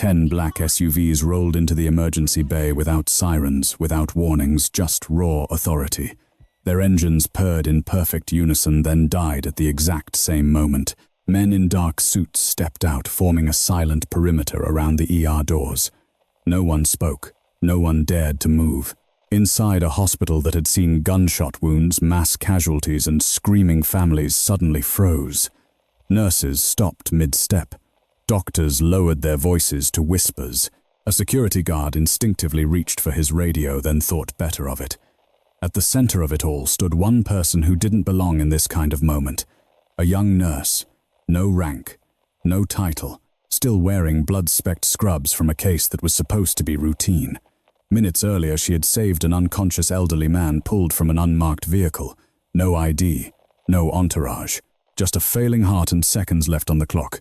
10 black SUVs rolled into the emergency bay without sirens, without warnings, just raw authority. Their engines purred in perfect unison, then died at the exact same moment. Men in dark suits stepped out, forming a silent perimeter around the ER doors. No one spoke. No one dared to move. Inside, a hospital that had seen gunshot wounds, mass casualties, and screaming families suddenly froze. Nurses stopped mid-step. Doctors lowered their voices to whispers. A security guard instinctively reached for his radio, then thought better of it. At the center of it all stood one person who didn't belong in this kind of moment. A young nurse. No rank. No title. Still wearing blood-specked scrubs from a case that was supposed to be routine. Minutes earlier, she had saved an unconscious elderly man pulled from an unmarked vehicle. No ID. No entourage. Just a failing heart and seconds left on the clock.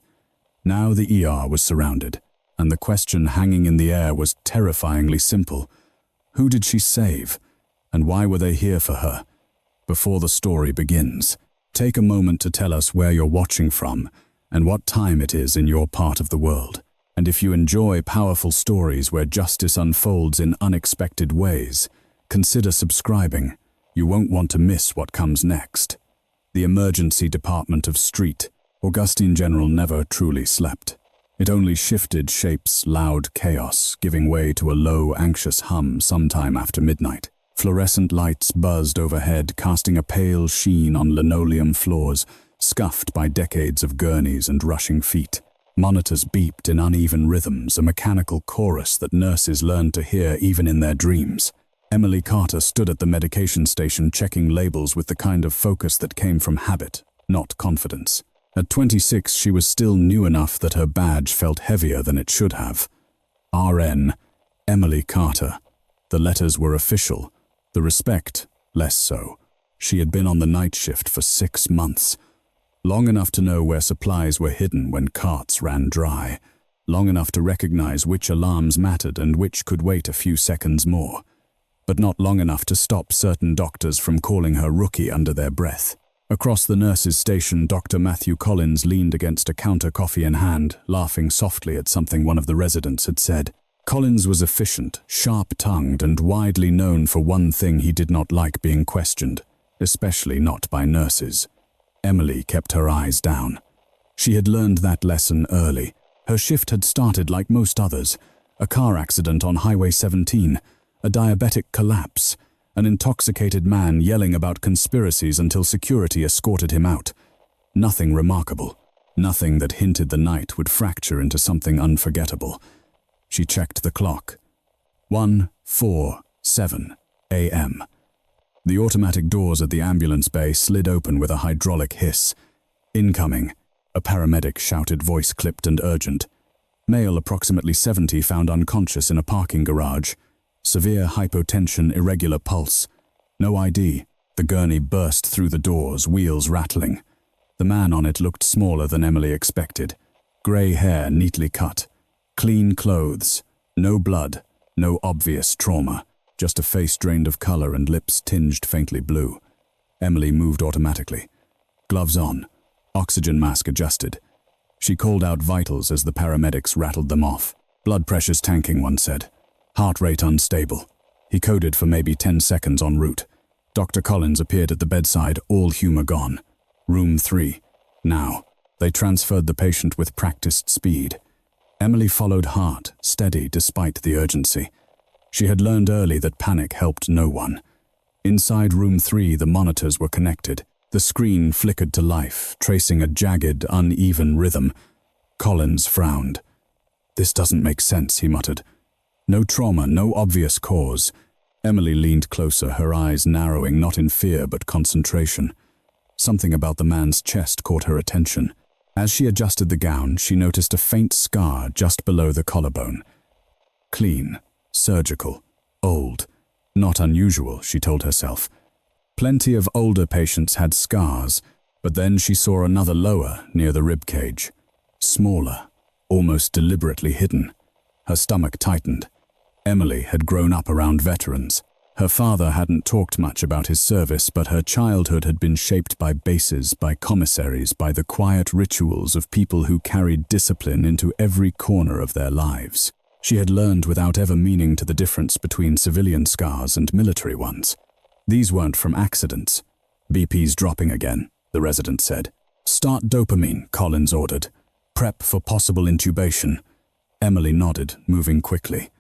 Now the ER was surrounded, and the question hanging in the air was terrifyingly simple. Who did she save? And why were they here for her? Before the story begins, take a moment to tell us where you're watching from and what time it is in your part of the world. And if you enjoy powerful stories where justice unfolds in unexpected ways, consider subscribing. You won't want to miss what comes next. The emergency department of Street. Augustine General never truly slept. It only shifted shapes, loud chaos, giving way to a low, anxious hum sometime after midnight. Fluorescent lights buzzed overhead, casting a pale sheen on linoleum floors, scuffed by decades of gurneys and rushing feet. Monitors beeped in uneven rhythms, a mechanical chorus that nurses learned to hear even in their dreams. Emily Carter stood at the medication station checking labels with the kind of focus that came from habit, not confidence. At 26, she was still new enough that her badge felt heavier than it should have. RN, Emily Carter. The letters were official. The respect, less so. She had been on the night shift for 6 months. Long enough to know where supplies were hidden when carts ran dry. Long enough to recognize which alarms mattered and which could wait a few seconds more. But not long enough to stop certain doctors from calling her rookie under their breath. Across the nurses' station, Dr. Matthew Collins leaned against a counter, coffee in hand, laughing softly at something one of the residents had said. Collins was efficient, sharp-tongued, and widely known for one thing: he did not like being questioned, especially not by nurses. Emily kept her eyes down. She had learned that lesson early. Her shift had started like most others. A car accident on Highway 17, a diabetic collapse, an intoxicated man yelling about conspiracies until security escorted him out. Nothing remarkable. Nothing that hinted the night would fracture into something unforgettable. She checked the clock. 1:47 a.m. The automatic doors at the ambulance bay slid open with a hydraulic hiss. Incoming, a paramedic shouted, voice clipped and urgent. Male approximately 70 found unconscious in a parking garage. Severe hypotension, irregular pulse. No ID. The gurney burst through the doors, wheels rattling. The man on it looked smaller than Emily expected. Grey hair neatly cut. Clean clothes. No blood. No obvious trauma. Just a face drained of color and lips tinged faintly blue. Emily moved automatically. Gloves on. Oxygen mask adjusted. She called out vitals as the paramedics rattled them off. Blood pressure's tanking, one said. Heart rate unstable. He coded for maybe 10 seconds en route. Dr. Collins appeared at the bedside, all humor gone. Room 3. Now. They transferred the patient with practiced speed. Emily followed heart, steady despite the urgency. She had learned early that panic helped no one. Inside room 3, the monitors were connected. The screen flickered to life, tracing a jagged, uneven rhythm. Collins frowned. "This doesn't make sense," he muttered. No trauma, no obvious cause. Emily leaned closer, her eyes narrowing, not in fear but concentration. Something about the man's chest caught her attention. As she adjusted the gown, she noticed a faint scar just below the collarbone. Clean, surgical, old. Not unusual, she told herself. Plenty of older patients had scars, but then she saw another lower, near the rib cage. Smaller, almost deliberately hidden. Her stomach tightened. Emily had grown up around veterans. Her father hadn't talked much about his service, but her childhood had been shaped by bases, by commissaries, by the quiet rituals of people who carried discipline into every corner of their lives. She had learned without ever meaning to the difference between civilian scars and military ones. These weren't from accidents. BP's dropping again, the resident said. Start dopamine, Collins ordered. Prep for possible intubation. Emily nodded, moving quickly.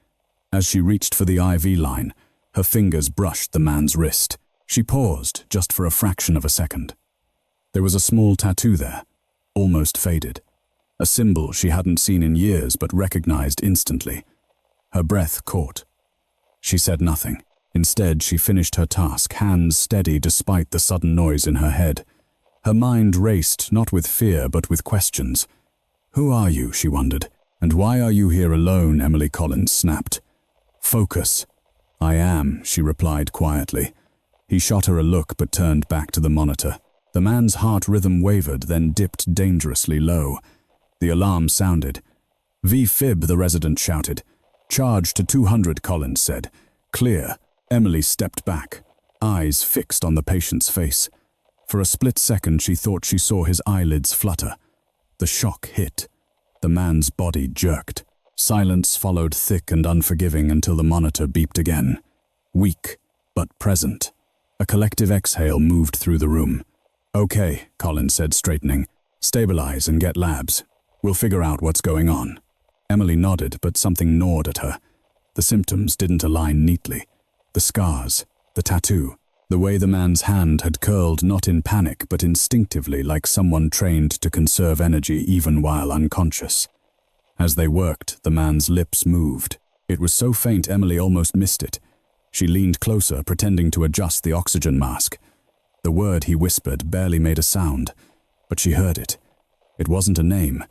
As she reached for the IV line, her fingers brushed the man's wrist. She paused just for a fraction of a second. There was a small tattoo there, almost faded. A symbol she hadn't seen in years but recognized instantly. Her breath caught. She said nothing. Instead, she finished her task, hands steady despite the sudden noise in her head. Her mind raced, not with fear but with questions. Who are you, she wondered, and why are you here alone, Emily Collins snapped. Focus. I am, she replied quietly. He shot her a look but turned back to the monitor. The man's heart rhythm wavered, then dipped dangerously low. The alarm sounded. V-fib, the resident shouted. Charge to 200, Collins said. Clear. Emily stepped back, eyes fixed on the patient's face. For a split second she thought she saw his eyelids flutter. The shock hit. The man's body jerked. Silence followed thick and unforgiving until the monitor beeped again. Weak, but present. A collective exhale moved through the room. Okay, Collins said, straightening. Stabilize and get labs. We'll figure out what's going on. Emily nodded, but something gnawed at her. The symptoms didn't align neatly. The scars, the tattoo, the way the man's hand had curled not in panic but instinctively like someone trained to conserve energy even while unconscious. As they worked, the man's lips moved. It was so faint Emily almost missed it. She leaned closer, pretending to adjust the oxygen mask. The word he whispered barely made a sound, but she heard it. It wasn't a name.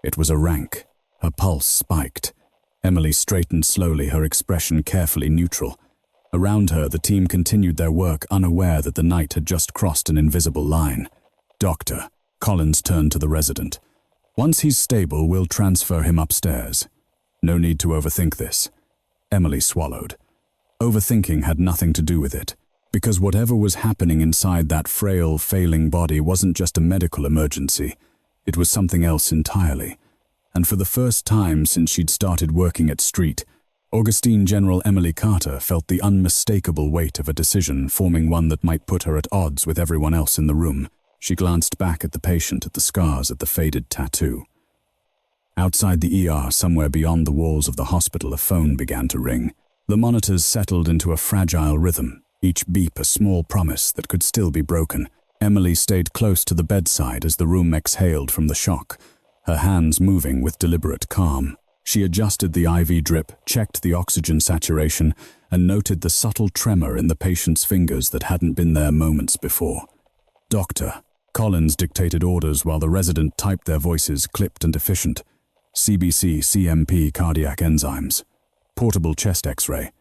It was a rank. Her pulse spiked. Emily straightened slowly, her expression carefully neutral. Around her, the team continued their work, unaware that the night had just crossed an invisible line. Doctor, Collins turned to the resident. Once he's stable, we'll transfer him upstairs. No need to overthink this. Emily swallowed. Overthinking had nothing to do with it, because whatever was happening inside that frail, failing body wasn't just a medical emergency. It was something else entirely. And for the first time since she'd started working at Street, Augustine General Emily Carter felt the unmistakable weight of a decision, forming one that might put her at odds with everyone else in the room. She glanced back at the patient, at the scars, at the faded tattoo. Outside the ER, somewhere beyond the walls of the hospital, a phone began to ring. The monitors settled into a fragile rhythm, each beep a small promise that could still be broken. Emily stayed close to the bedside as the room exhaled from the shock, her hands moving with deliberate calm. She adjusted the IV drip, checked the oxygen saturation, and noted the subtle tremor in the patient's fingers that hadn't been there moments before. Doctor. Collins dictated orders while the resident typed, their voices clipped and efficient. CBC, CMP, cardiac enzymes. Portable chest X-ray.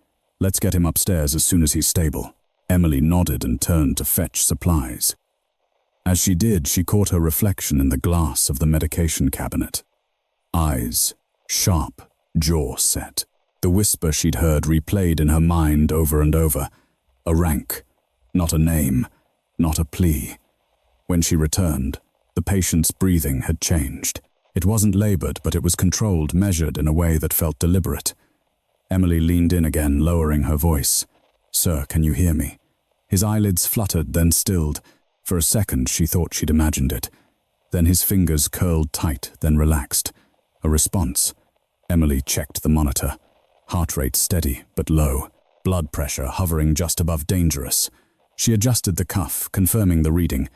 Let's get him upstairs as soon as he's stable. Emily nodded and turned to fetch supplies. As she did, she caught her reflection in the glass of the medication cabinet. Eyes, sharp, jaw set. The whisper she'd heard replayed in her mind over and over. A rank, not a name, not a plea. When she returned, the patient's breathing had changed. It wasn't labored, but it was controlled, measured in a way that felt deliberate. Emily leaned in again, lowering her voice. Sir, can you hear me? His eyelids fluttered, then stilled. For a second, she thought she'd imagined it. Then his fingers curled tight, then relaxed. A response. Emily checked the monitor. Heart rate steady, but low. Blood pressure hovering just above dangerous. She adjusted the cuff, confirming the reading.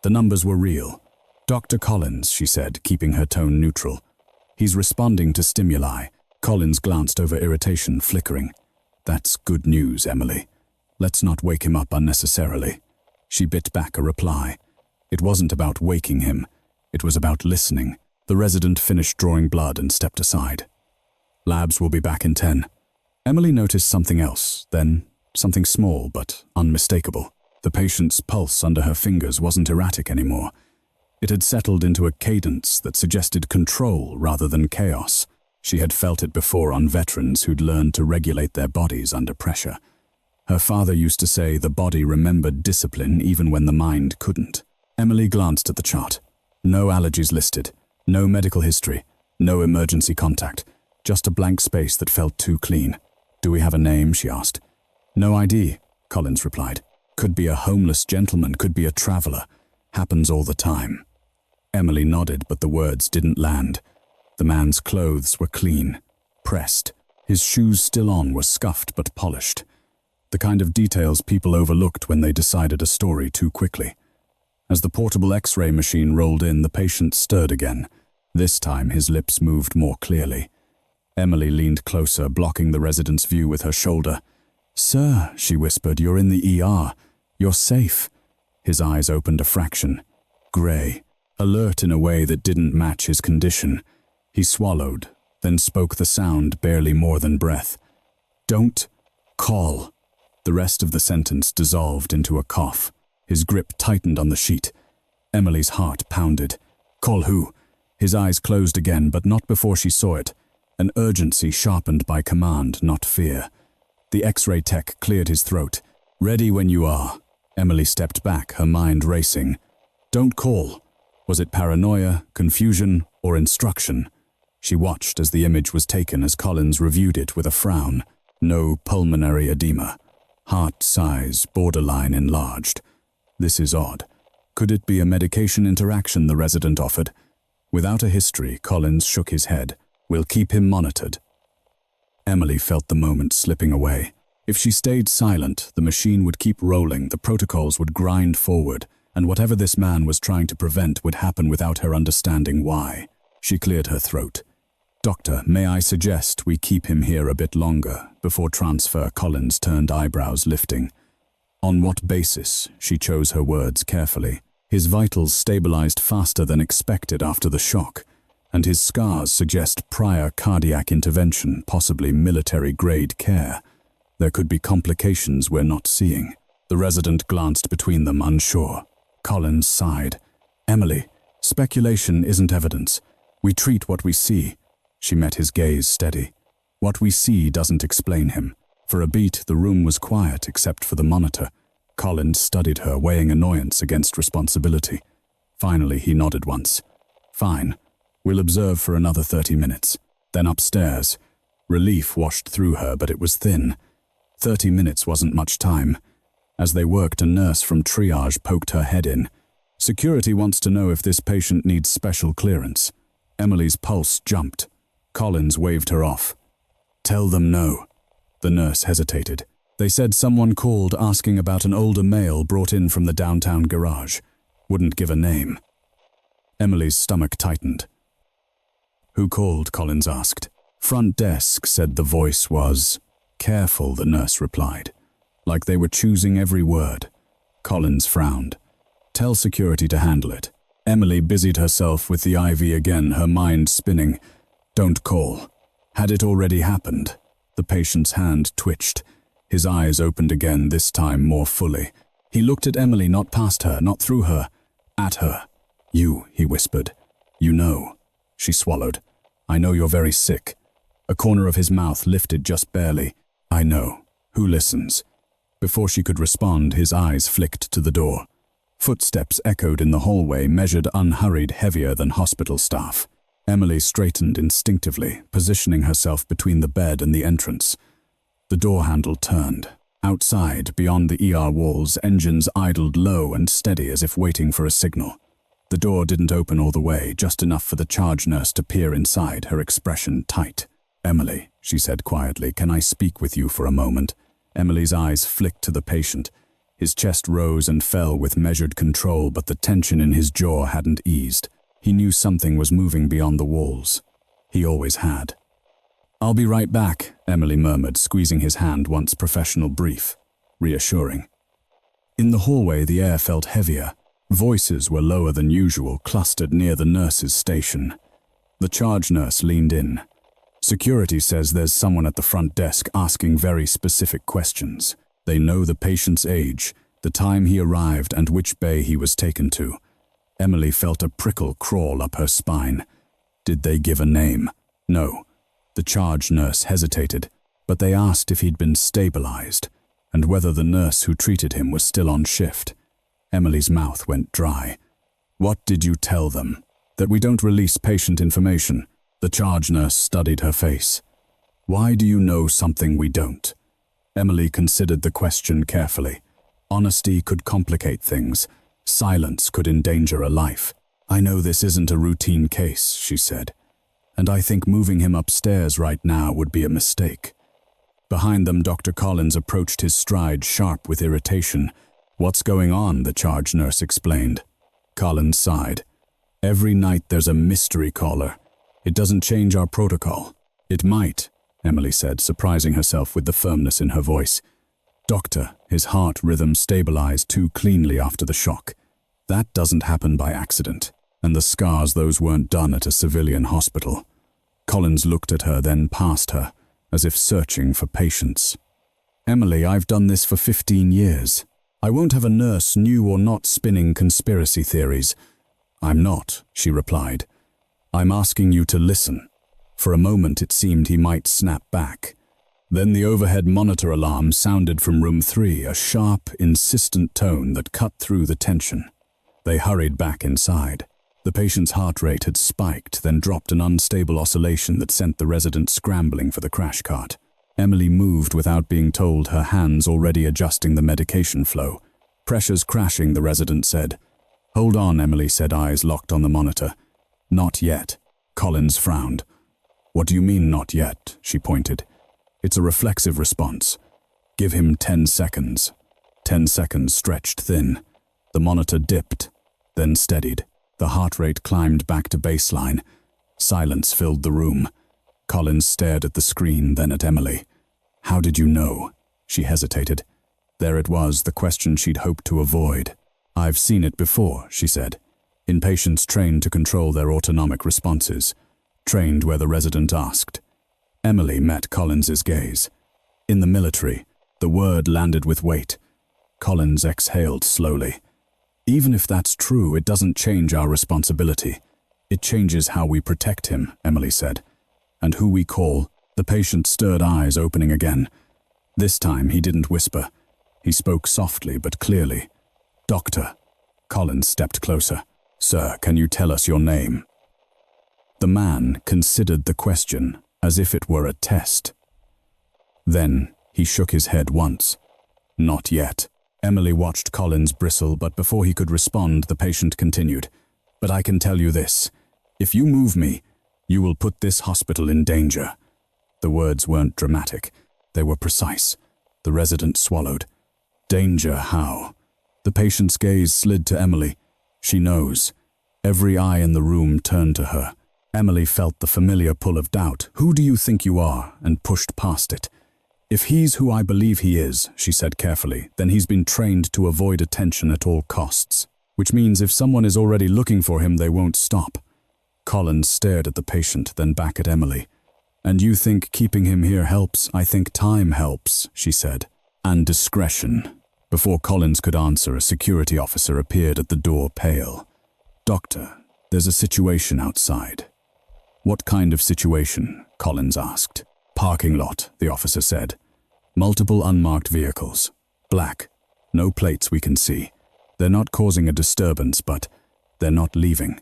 The numbers were real. Dr. Collins, she said, keeping her tone neutral. He's responding to stimuli. Collins glanced over, irritation flickering. That's good news, Emily. Let's not wake him up unnecessarily. She bit back a reply. It wasn't about waking him. It was about listening. The resident finished drawing blood and stepped aside. Labs will be back in 10. Emily noticed something else, then something small but unmistakable. The patient's pulse under her fingers wasn't erratic anymore. It had settled into a cadence that suggested control rather than chaos. She had felt it before on veterans who'd learned to regulate their bodies under pressure. Her father used to say the body remembered discipline even when the mind couldn't. Emily glanced at the chart. No allergies listed, no medical history, no emergency contact, just a blank space that felt too clean. "Do we have a name?" she asked. "No ID," Collins replied. "Could be a homeless gentleman, could be a traveler. Happens all the time." Emily nodded, but the words didn't land. The man's clothes were clean, pressed. His shoes still on were scuffed but polished. The kind of details people overlooked when they decided a story too quickly. As the portable X-ray machine rolled in, the patient stirred again. This time his lips moved more clearly. Emily leaned closer, blocking the resident's view with her shoulder. "Sir," she whispered, "you're in the ER. You're safe." His eyes opened a fraction. Grey, alert in a way that didn't match his condition. He swallowed, then spoke the sound barely more than breath. "Don't call." The rest of the sentence dissolved into a cough. His grip tightened on the sheet. Emily's heart pounded. "Call who?" His eyes closed again, but not before she saw it. An urgency sharpened by command, not fear. The X-ray tech cleared his throat. "Ready when you are." Emily stepped back, her mind racing. "Don't call." Was it paranoia, confusion, or instruction? She watched as the image was taken as Collins reviewed it with a frown. No pulmonary edema. Heart size borderline enlarged. This is odd. Could it be a medication interaction the resident offered? Without a history, Collins shook his head. "We'll keep him monitored." Emily felt the moment slipping away. If she stayed silent, the machine would keep rolling, the protocols would grind forward, and whatever this man was trying to prevent would happen without her understanding why. She cleared her throat. "Doctor, may I suggest we keep him here a bit longer?" Before transfer, Collins turned, eyebrows lifting. "On what basis?" She chose her words carefully. His vitals stabilized faster than expected after the shock, and his scars suggest prior cardiac intervention, possibly military-grade care. There could be complications we're not seeing. The resident glanced between them, unsure. Collins sighed. "Emily, speculation isn't evidence. We treat what we see." She met his gaze steady. "What we see doesn't explain him." For a beat, the room was quiet except for the monitor. Collins studied her, weighing annoyance against responsibility. Finally, he nodded once. "Fine. We'll observe for another 30 minutes. Then upstairs." Relief washed through her, but it was thin. 30 minutes wasn't much time. As they worked, a nurse from triage poked her head in. "Security wants to know if this patient needs special clearance." Emily's pulse jumped. Collins waved her off. "Tell them no." The nurse hesitated. "They said someone called asking about an older male brought in from the downtown garage. Wouldn't give a name." Emily's stomach tightened. "Who called?" Collins asked. "Front desk," said the voice was. "Careful," the nurse replied, like they were choosing every word. Collins frowned. "Tell security to handle it." Emily busied herself with the IV again, her mind spinning. "Don't call." Had it already happened? The patient's hand twitched. His eyes opened again, this time more fully. He looked at Emily, not past her, not through her. At her. "You," he whispered. "You know." She swallowed. "I know you're very sick." A corner of his mouth lifted just barely. "I know. Who listens?" Before she could respond, his eyes flicked to the door. Footsteps echoed in the hallway, measured unhurried, heavier than hospital staff. Emily straightened instinctively, positioning herself between the bed and the entrance. The door handle turned. Outside, beyond the ER walls, engines idled low and steady as if waiting for a signal. The door didn't open all the way, just enough for the charge nurse to peer inside, her expression tight. "Emily," she said quietly, "can I speak with you for a moment?" Emily's eyes flicked to the patient. His chest rose and fell with measured control, but the tension in his jaw hadn't eased. He knew something was moving beyond the walls. He always had. "I'll be right back," Emily murmured, squeezing his hand, once professional, brief, reassuring. In the hallway, the air felt heavier. Voices were lower than usual, clustered near the nurse's station. The charge nurse leaned in. "Security says there's someone at the front desk asking very specific questions. They know the patient's age, the time he arrived, and which bay he was taken to." Emily felt a prickle crawl up her spine. Did they give a name? No. The charge nurse hesitated, but they asked if he'd been stabilized. and whether the nurse who treated him was still on shift. Emily's mouth went dry. "What did you tell them?" "That we don't release patient information." The charge nurse studied her face. "Why do you know something we don't?" Emily considered the question carefully. Honesty could complicate things. Silence could endanger a life. "I know this isn't a routine case," she said, "and I think moving him upstairs right now would be a mistake." Behind them, Dr. Collins approached his stride, sharp with irritation. "What's going on?" the charge nurse explained. Collins sighed. "Every night there's a mystery caller. It doesn't change our protocol." "It might," Emily said, surprising herself with the firmness in her voice. "Doctor," his heart rhythm stabilized too cleanly after the shock. "That doesn't happen by accident. And the scars, those weren't done at a civilian hospital." Collins looked at her, then past her, as if searching for patience. "Emily, I've done this for 15 years. I won't have a nurse, new or not, spinning conspiracy theories." "I'm not," she replied. "I'm asking you to listen." For a moment it seemed he might snap back. Then the overhead monitor alarm sounded from room 3, a sharp, insistent tone that cut through the tension. They hurried back inside. The patient's heart rate had spiked, then dropped an unstable oscillation that sent the resident scrambling for the crash cart. Emily moved without being told, her hands already adjusting the medication flow. "Pressure's crashing," the resident said. "Hold on," Emily said, eyes locked on the monitor. "Not yet." Collins frowned. "What do you mean, not yet?" she pointed. "It's a reflexive response. Give him 10 seconds. 10 seconds stretched thin. The monitor dipped, then steadied. The heart rate climbed back to baseline. Silence filled the room. Collins stared at the screen, then at Emily. "How did you know?" She hesitated. There it was, the question she'd hoped to avoid. "I've seen it before," she said, "in patients trained to control their autonomic responses, trained where the resident asked." Emily met Collins's gaze. "In the military," the word landed with weight. Collins exhaled slowly. "Even if that's true, it doesn't change our responsibility. It changes how we protect him," Emily said. "And who we call." The patient stirred, eyes opening again. This time he didn't whisper. He spoke softly but clearly. "Doctor." Collins stepped closer. "Sir, can you tell us your name?" The man considered the question as if it were a test. Then he shook his head once. "Not yet." Emily watched Collins bristle, but before he could respond, the patient continued. "But I can tell you this. If you move me, you will put this hospital in danger." The words weren't dramatic. They were precise. The resident swallowed. "Danger how?" The patient's gaze slid to Emily. "She knows." Every eye in the room turned to her. Emily felt the familiar pull of doubt. "Who do you think you are?" and pushed past it. "If he's who I believe he is," she said carefully, "then he's been trained to avoid attention at all costs. Which means if someone is already looking for him, they won't stop." Collins stared at the patient, then back at Emily. "And you think keeping him here helps?" "I think time helps," she said. "And discretion." Before Collins could answer, a security officer appeared at the door, pale. "Doctor, there's a situation outside." "What kind of situation?" Collins asked. "Parking lot," the officer said. "Multiple unmarked vehicles. Black. No plates we can see. They're not causing a disturbance, but they're not leaving."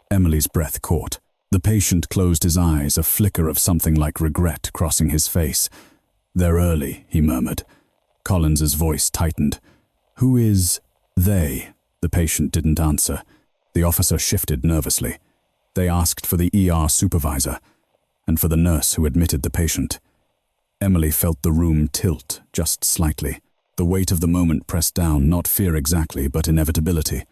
Emily's breath caught. The patient closed his eyes, a flicker of something like regret crossing his face. "They're early," he murmured. Collins's voice tightened. "Who is they?" The patient didn't answer. The officer shifted nervously. "They asked for the ER supervisor, and for the nurse who admitted the patient." Emily felt the room tilt, just slightly. The weight of the moment pressed down, not fear exactly, but inevitability.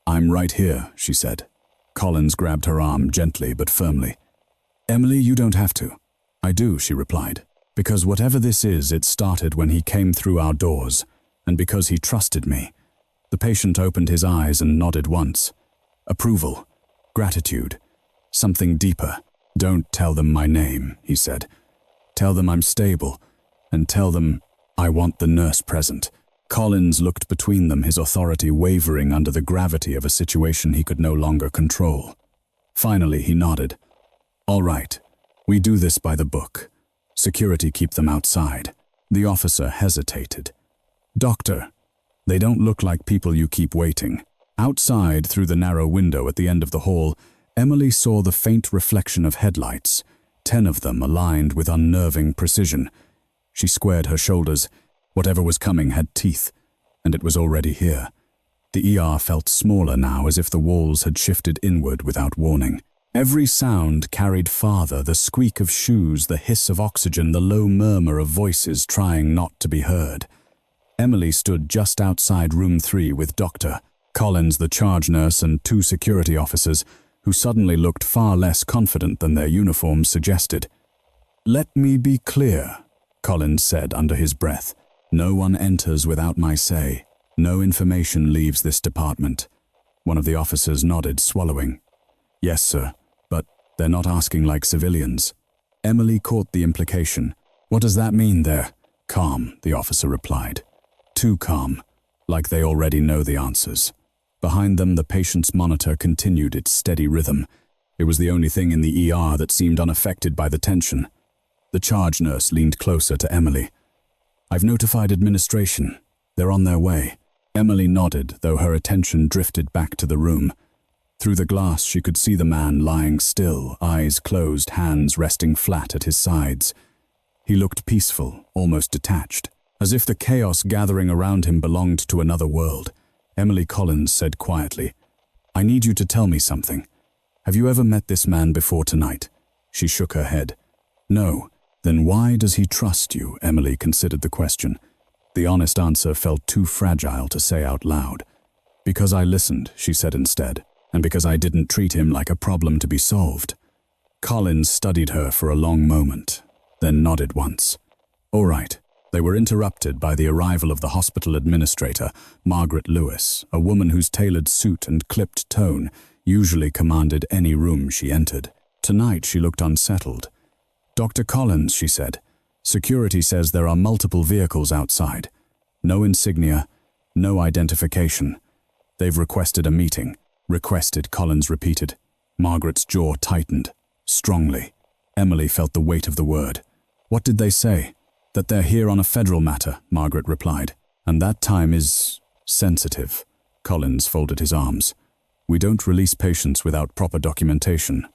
"I'm right here," she said. Collins grabbed her arm gently but firmly. "Emily, you don't have to." "I do," she replied. "Because whatever this is, it started when he came through our doors, and because he trusted me." The patient opened his eyes and nodded once. Approval. Gratitude. Something deeper. "Don't tell them my name," he said. "Tell them I'm stable, and tell them I want the nurse present." Collins looked between them, his authority wavering under the gravity of a situation he could no longer control. Finally, he nodded. "All right, we do this by the book. Security keep them outside." The officer hesitated. "Doctor, they don't look like people you keep waiting." Outside, through the narrow window at the end of the hall, Emily saw the faint reflection of headlights, 10 of them aligned with unnerving precision. She squared her shoulders. Whatever was coming had teeth, and it was already here. The ER felt smaller now, as if the walls had shifted inward without warning. Every sound carried farther, the squeak of shoes, the hiss of oxygen, the low murmur of voices trying not to be heard. Emily stood just outside room 3 with Dr. Collins, the charge nurse, and 2 security officers, who suddenly looked far less confident than their uniforms suggested. "Let me be clear," Collins said under his breath. "No one enters without my say. No information leaves this department." One of the officers nodded, swallowing. "Yes, sir, but they're not asking like civilians." Emily caught the implication. "What does that mean there?" "Calm," the officer replied. Too calm, like they already know the answers. Behind them, the patient's monitor continued its steady rhythm. It was the only thing in the ER that seemed unaffected by the tension. The charge nurse leaned closer to Emily. "I've notified administration. They're on their way." Emily nodded, though her attention drifted back to the room. Through the glass, she could see the man lying still, eyes closed, hands resting flat at his sides. He looked peaceful, almost detached, as if the chaos gathering around him belonged to another world. Emily Collins said quietly, "I need you to tell me something. Have you ever met this man before tonight?" She shook her head. "No. Then why does he trust you?" Emily considered the question. The honest answer felt too fragile to say out loud. "Because I listened," she said instead, "and because I didn't treat him like a problem to be solved." Collins studied her for a long moment, then nodded once. "All right." They were interrupted by the arrival of the hospital administrator, Margaret Lewis, a woman whose tailored suit and clipped tone usually commanded any room she entered. Tonight she looked unsettled. "Dr. Collins," she said, "security says there are multiple vehicles outside. No insignia, no identification. They've requested a meeting." "Requested," Collins repeated. Margaret's jaw tightened, strongly. Emily felt the weight of the word. "What did they say?" "That they're here on a federal matter," Margaret replied. "And that time is sensitive." Collins folded his arms. "We don't release patients without proper documentation."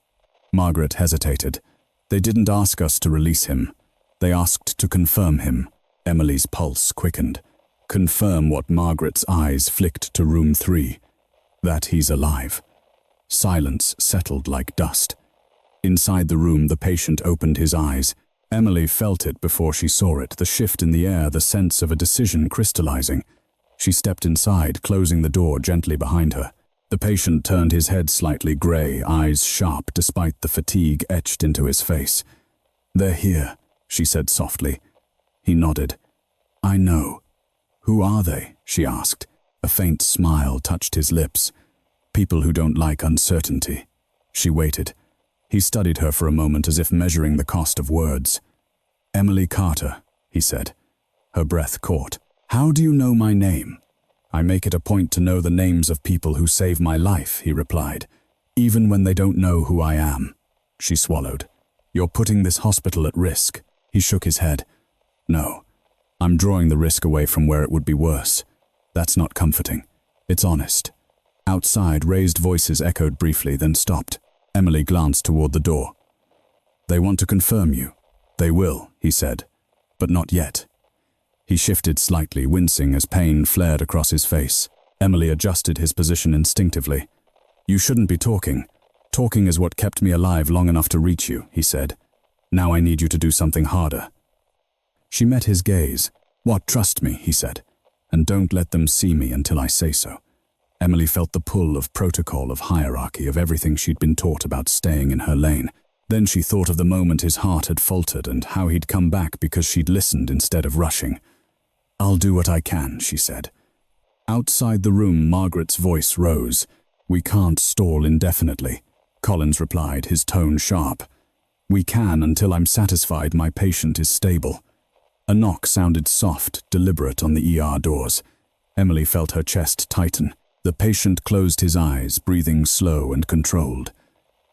Margaret hesitated. "They didn't ask us to release him. They asked to confirm him." Emily's pulse quickened. Confirm what? Margaret's eyes flicked to room 3. "That he's alive." Silence settled like dust. Inside the room, the patient opened his eyes. Emily felt it before she saw it, the shift in the air, the sense of a decision crystallizing. She stepped inside, closing the door gently behind her. The patient turned his head slightly gray, eyes sharp despite the fatigue etched into his face. "They're here," she said softly. He nodded. "I know." "Who are they?" she asked. A faint smile touched his lips. "People who don't like uncertainty." She waited. He studied her for a moment as if measuring the cost of words. "Emily Carter," he said. Her breath caught. "How do you know my name?" "I make it a point to know the names of people who save my life," he replied, "even when they don't know who I am." She swallowed. "You're putting this hospital at risk." He shook his head. "No, I'm drawing the risk away from where it would be worse. That's not comforting. It's honest." Outside, raised voices echoed briefly, then stopped. Emily glanced toward the door. "They want to confirm you." "They will," he said, "but not yet." He shifted slightly, wincing as pain flared across his face. Emily adjusted his position instinctively. "You shouldn't be talking. Talking is what kept me alive long enough to reach you," he said. "Now I need you to do something harder." She met his gaze. "What? Trust me," he said, "and don't let them see me until I say so." Emily felt the pull of protocol, of hierarchy, of everything she'd been taught about staying in her lane. Then she thought of the moment his heart had faltered and how he'd come back because she'd listened instead of rushing. "I'll do what I can," she said. Outside the room, Margaret's voice rose. "We can't stall indefinitely," Collins replied, his tone sharp. "We can until I'm satisfied my patient is stable." A knock sounded soft, deliberate on the ER doors. Emily felt her chest tighten. The patient closed his eyes, breathing slow and controlled.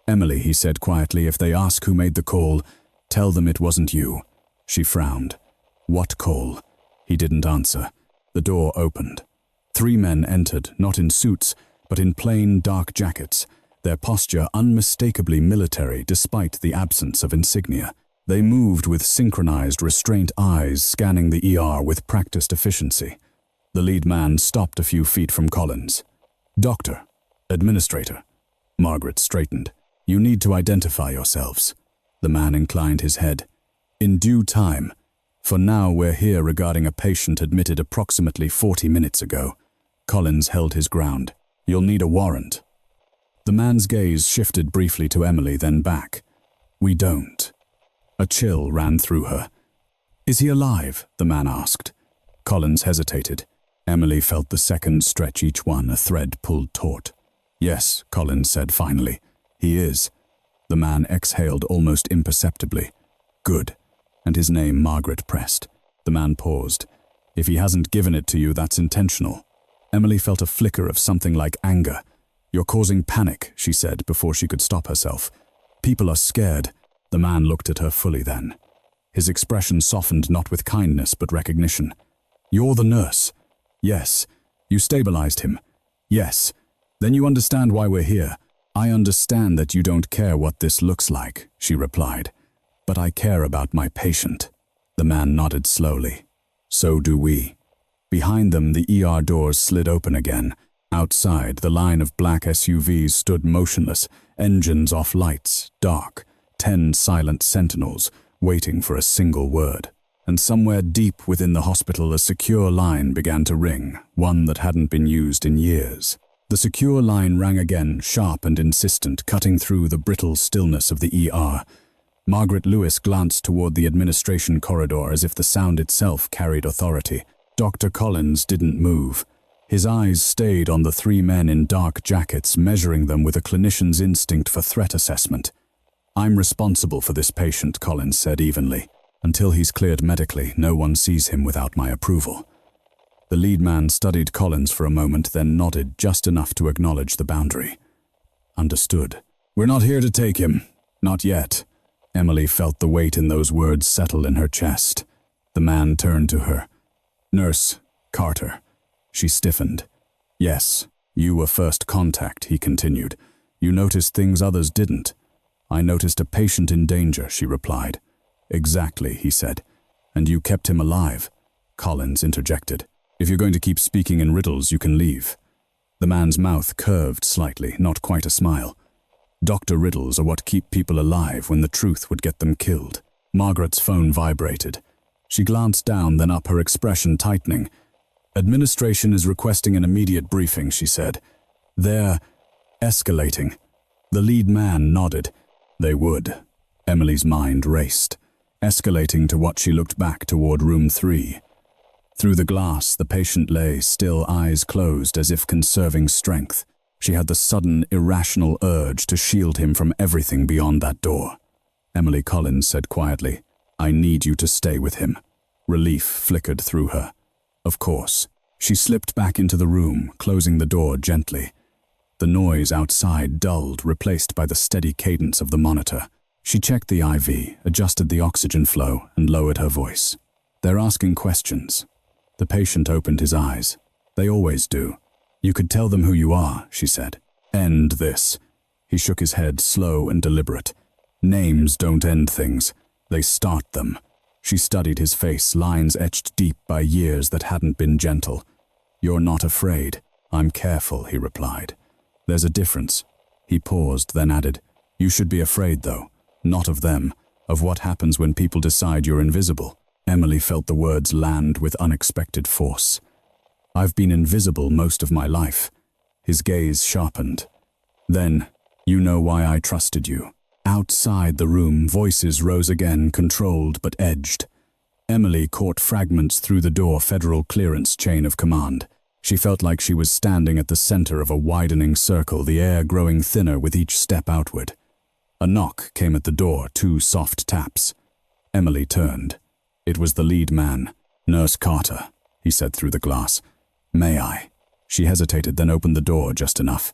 "Emily," he said quietly, "if they ask who made the call, tell them it wasn't you." She frowned. "What call?" He didn't answer. The door opened. 3 men entered, not in suits, but in plain, dark jackets, their posture unmistakably military despite the absence of insignia. They moved with synchronized, restrained eyes, scanning the ER with practiced efficiency. The lead man stopped a few feet from Collins. "Doctor, administrator." Margaret straightened. "You need to identify yourselves." The man inclined his head. "In due time. For now, we're here regarding a patient admitted approximately 40 minutes ago." Collins held his ground. "You'll need a warrant." The man's gaze shifted briefly to Emily, then back. "We don't." A chill ran through her. "Is he alive?" the man asked. Collins hesitated. Emily felt the seconds stretch, each one a thread pulled taut. "Yes," Collins said finally. "He is." The man exhaled almost imperceptibly. "Good." And his name Margaret pressed. The man paused. "If he hasn't given it to you, that's intentional." Emily felt a flicker of something like anger. "You're causing panic," she said before she could stop herself. "People are scared." The man looked at her fully then. His expression softened not with kindness but recognition. "You're the nurse." "Yes." "You stabilized him." "Yes." "Then you understand why we're here." "I understand that you don't care what this looks like," she replied. "But I care about my patient." The man nodded slowly. "So do we." Behind them, the ER doors slid open again. Outside, the line of black SUVs stood motionless, engines off lights, dark, 10 silent sentinels, waiting for a single word. And somewhere deep within the hospital, a secure line began to ring, one that hadn't been used in years. The secure line rang again, sharp and insistent, cutting through the brittle stillness of the ER. Margaret Lewis glanced toward the administration corridor as if the sound itself carried authority. Dr. Collins didn't move. His eyes stayed on the 3 men in dark jackets, measuring them with a clinician's instinct for threat assessment. "I'm responsible for this patient," Collins said evenly. "Until he's cleared medically, no one sees him without my approval." The lead man studied Collins for a moment, then nodded just enough to acknowledge the boundary. "Understood." "We're not here to take him." "Not yet." Emily felt the weight in those words settle in her chest. The man turned to her. "Nurse Carter." She stiffened. "Yes, you were first contact," he continued. "You noticed things others didn't." "I noticed a patient in danger," she replied. "Exactly," he said. "And you kept him alive." Collins interjected. "If you're going to keep speaking in riddles, you can leave." The man's mouth curved slightly, not quite a smile. "Dr. Riddles are what keep people alive when the truth would get them killed." Margaret's phone vibrated. She glanced down, then up, her expression tightening. "Administration is requesting an immediate briefing," she said. "They're escalating." The lead man nodded. They would. Emily's mind raced, escalating to what she looked back toward room 3. Through the glass, the patient lay, still, eyes closed, as if conserving strength. She had the sudden, irrational urge to shield him from everything beyond that door. Emily Collins said quietly, "I need you to stay with him." Relief flickered through her. Of course. She slipped back into the room, closing the door gently. The noise outside dulled, replaced by the steady cadence of the monitor. She checked the IV, adjusted the oxygen flow, and lowered her voice. "They're asking questions." The patient opened his eyes. "They always do." "You could tell them who you are," she said. "End this." He shook his head, slow and deliberate. "Names don't end things. They start them." She studied his face, lines etched deep by years that hadn't been gentle. "You're not afraid." "I'm careful," he replied. "There's a difference." He paused, then added, "You should be afraid, though. Not of them. Of what happens when people decide you're invisible." Emily felt the words land with unexpected force. "I've been invisible most of my life." His gaze sharpened. "Then, you know why I trusted you." Outside the room, voices rose again, controlled but edged. Emily caught fragments through the door federal clearance chain of command. She felt like she was standing at the center of a widening circle, the air growing thinner with each step outward. A knock came at the door, 2 soft taps. Emily turned. It was the lead man. "Nurse Carter," he said through the glass. "May I?" She hesitated, then opened the door just enough.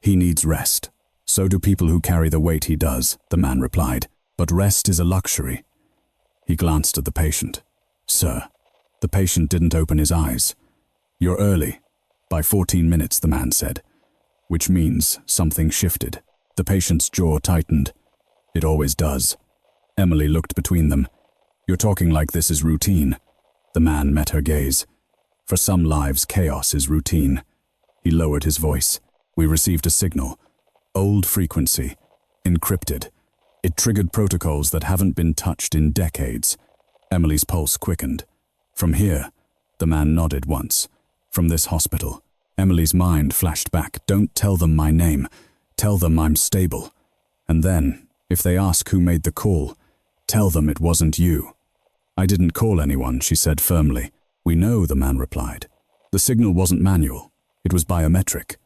"He needs rest." "So do people who carry the weight he does," the man replied. "But rest is a luxury." He glanced at the patient. "Sir." The patient didn't open his eyes. "You're early. By 14 minutes, the man said. Which means something shifted. The patient's jaw tightened. It always does. Emily looked between them. "You're talking like this is routine." The man met her gaze. "For some lives, chaos is routine." He lowered his voice. "We received a signal. Old frequency. Encrypted. It triggered protocols that haven't been touched in decades." Emily's pulse quickened. "From here?" The man nodded once. "From this hospital." Emily's mind flashed back. "Don't tell them my name. Tell them I'm stable. And then, if they ask who made the call, tell them it wasn't you." "I didn't call anyone," she said firmly. "We know," the man replied. "The signal wasn't manual. It was biometric."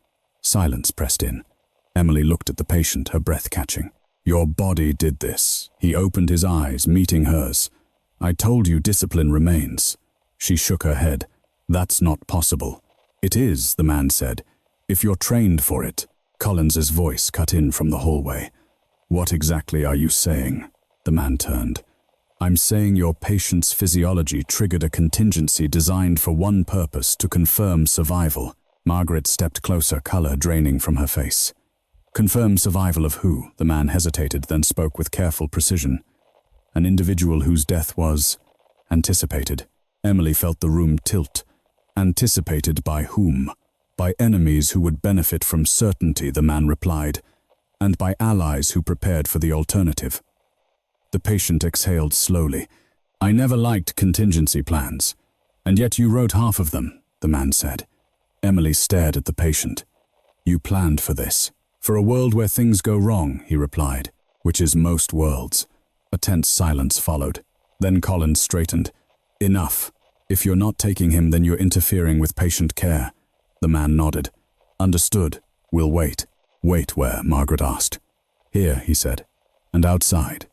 Silence pressed in. Emily looked at the patient, her breath catching. "Your body did this." He opened his eyes, meeting hers. "I told you discipline remains." She shook her head. "That's not possible." "It is," the man said, "if you're trained for it." Collins's voice cut in from the hallway. "What exactly are you saying?" The man turned. "I'm saying your patient's physiology triggered a contingency designed for one purpose, to confirm survival." Margaret stepped closer, color draining from her face. "Confirm survival of who?" The man hesitated, then spoke with careful precision. "An individual whose death was anticipated." Emily felt the room tilt. "Anticipated by whom?" "By enemies who would benefit from certainty," the man replied, "and by allies who prepared for the alternative." The patient exhaled slowly. "I never liked contingency plans. And yet you wrote half of them," the man said. Emily stared at the patient. "You planned for this." "For a world where things go wrong," he replied, "which is most worlds." A tense silence followed. Then Collins straightened. "Enough. If you're not taking him, then you're interfering with patient care." The man nodded. "Understood. We'll wait." "Wait where?" Margaret asked. "Here," he said. "And outside."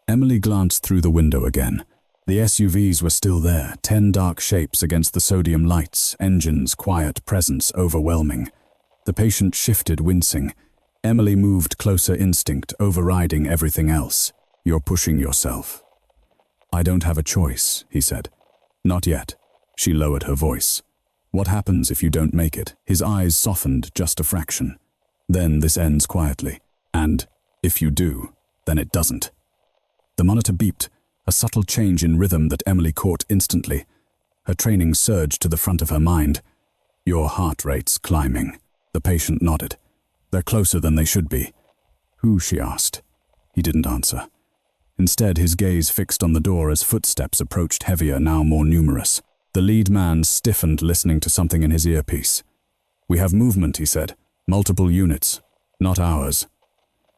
Emily glanced through the window again. The SUVs were still there, 10 dark shapes against the sodium lights, engines' quiet presence overwhelming. The patient shifted, wincing. Emily moved closer, instinct overriding everything else. "You're pushing yourself." "I don't have a choice," he said. "Not yet." She lowered her voice. "What happens if you don't make it?" His eyes softened just a fraction. "Then this ends quietly. And if you do, then it doesn't." The monitor beeped, a subtle change in rhythm that Emily caught instantly. Her training surged to the front of her mind. "Your heart rate's climbing." The patient nodded. "They're closer than they should be." "Who?" she asked. He didn't answer. Instead, his gaze fixed on the door as footsteps approached, heavier, now more numerous. The lead man stiffened, listening to something in his earpiece. "We have movement," he said. "Multiple units. Not ours."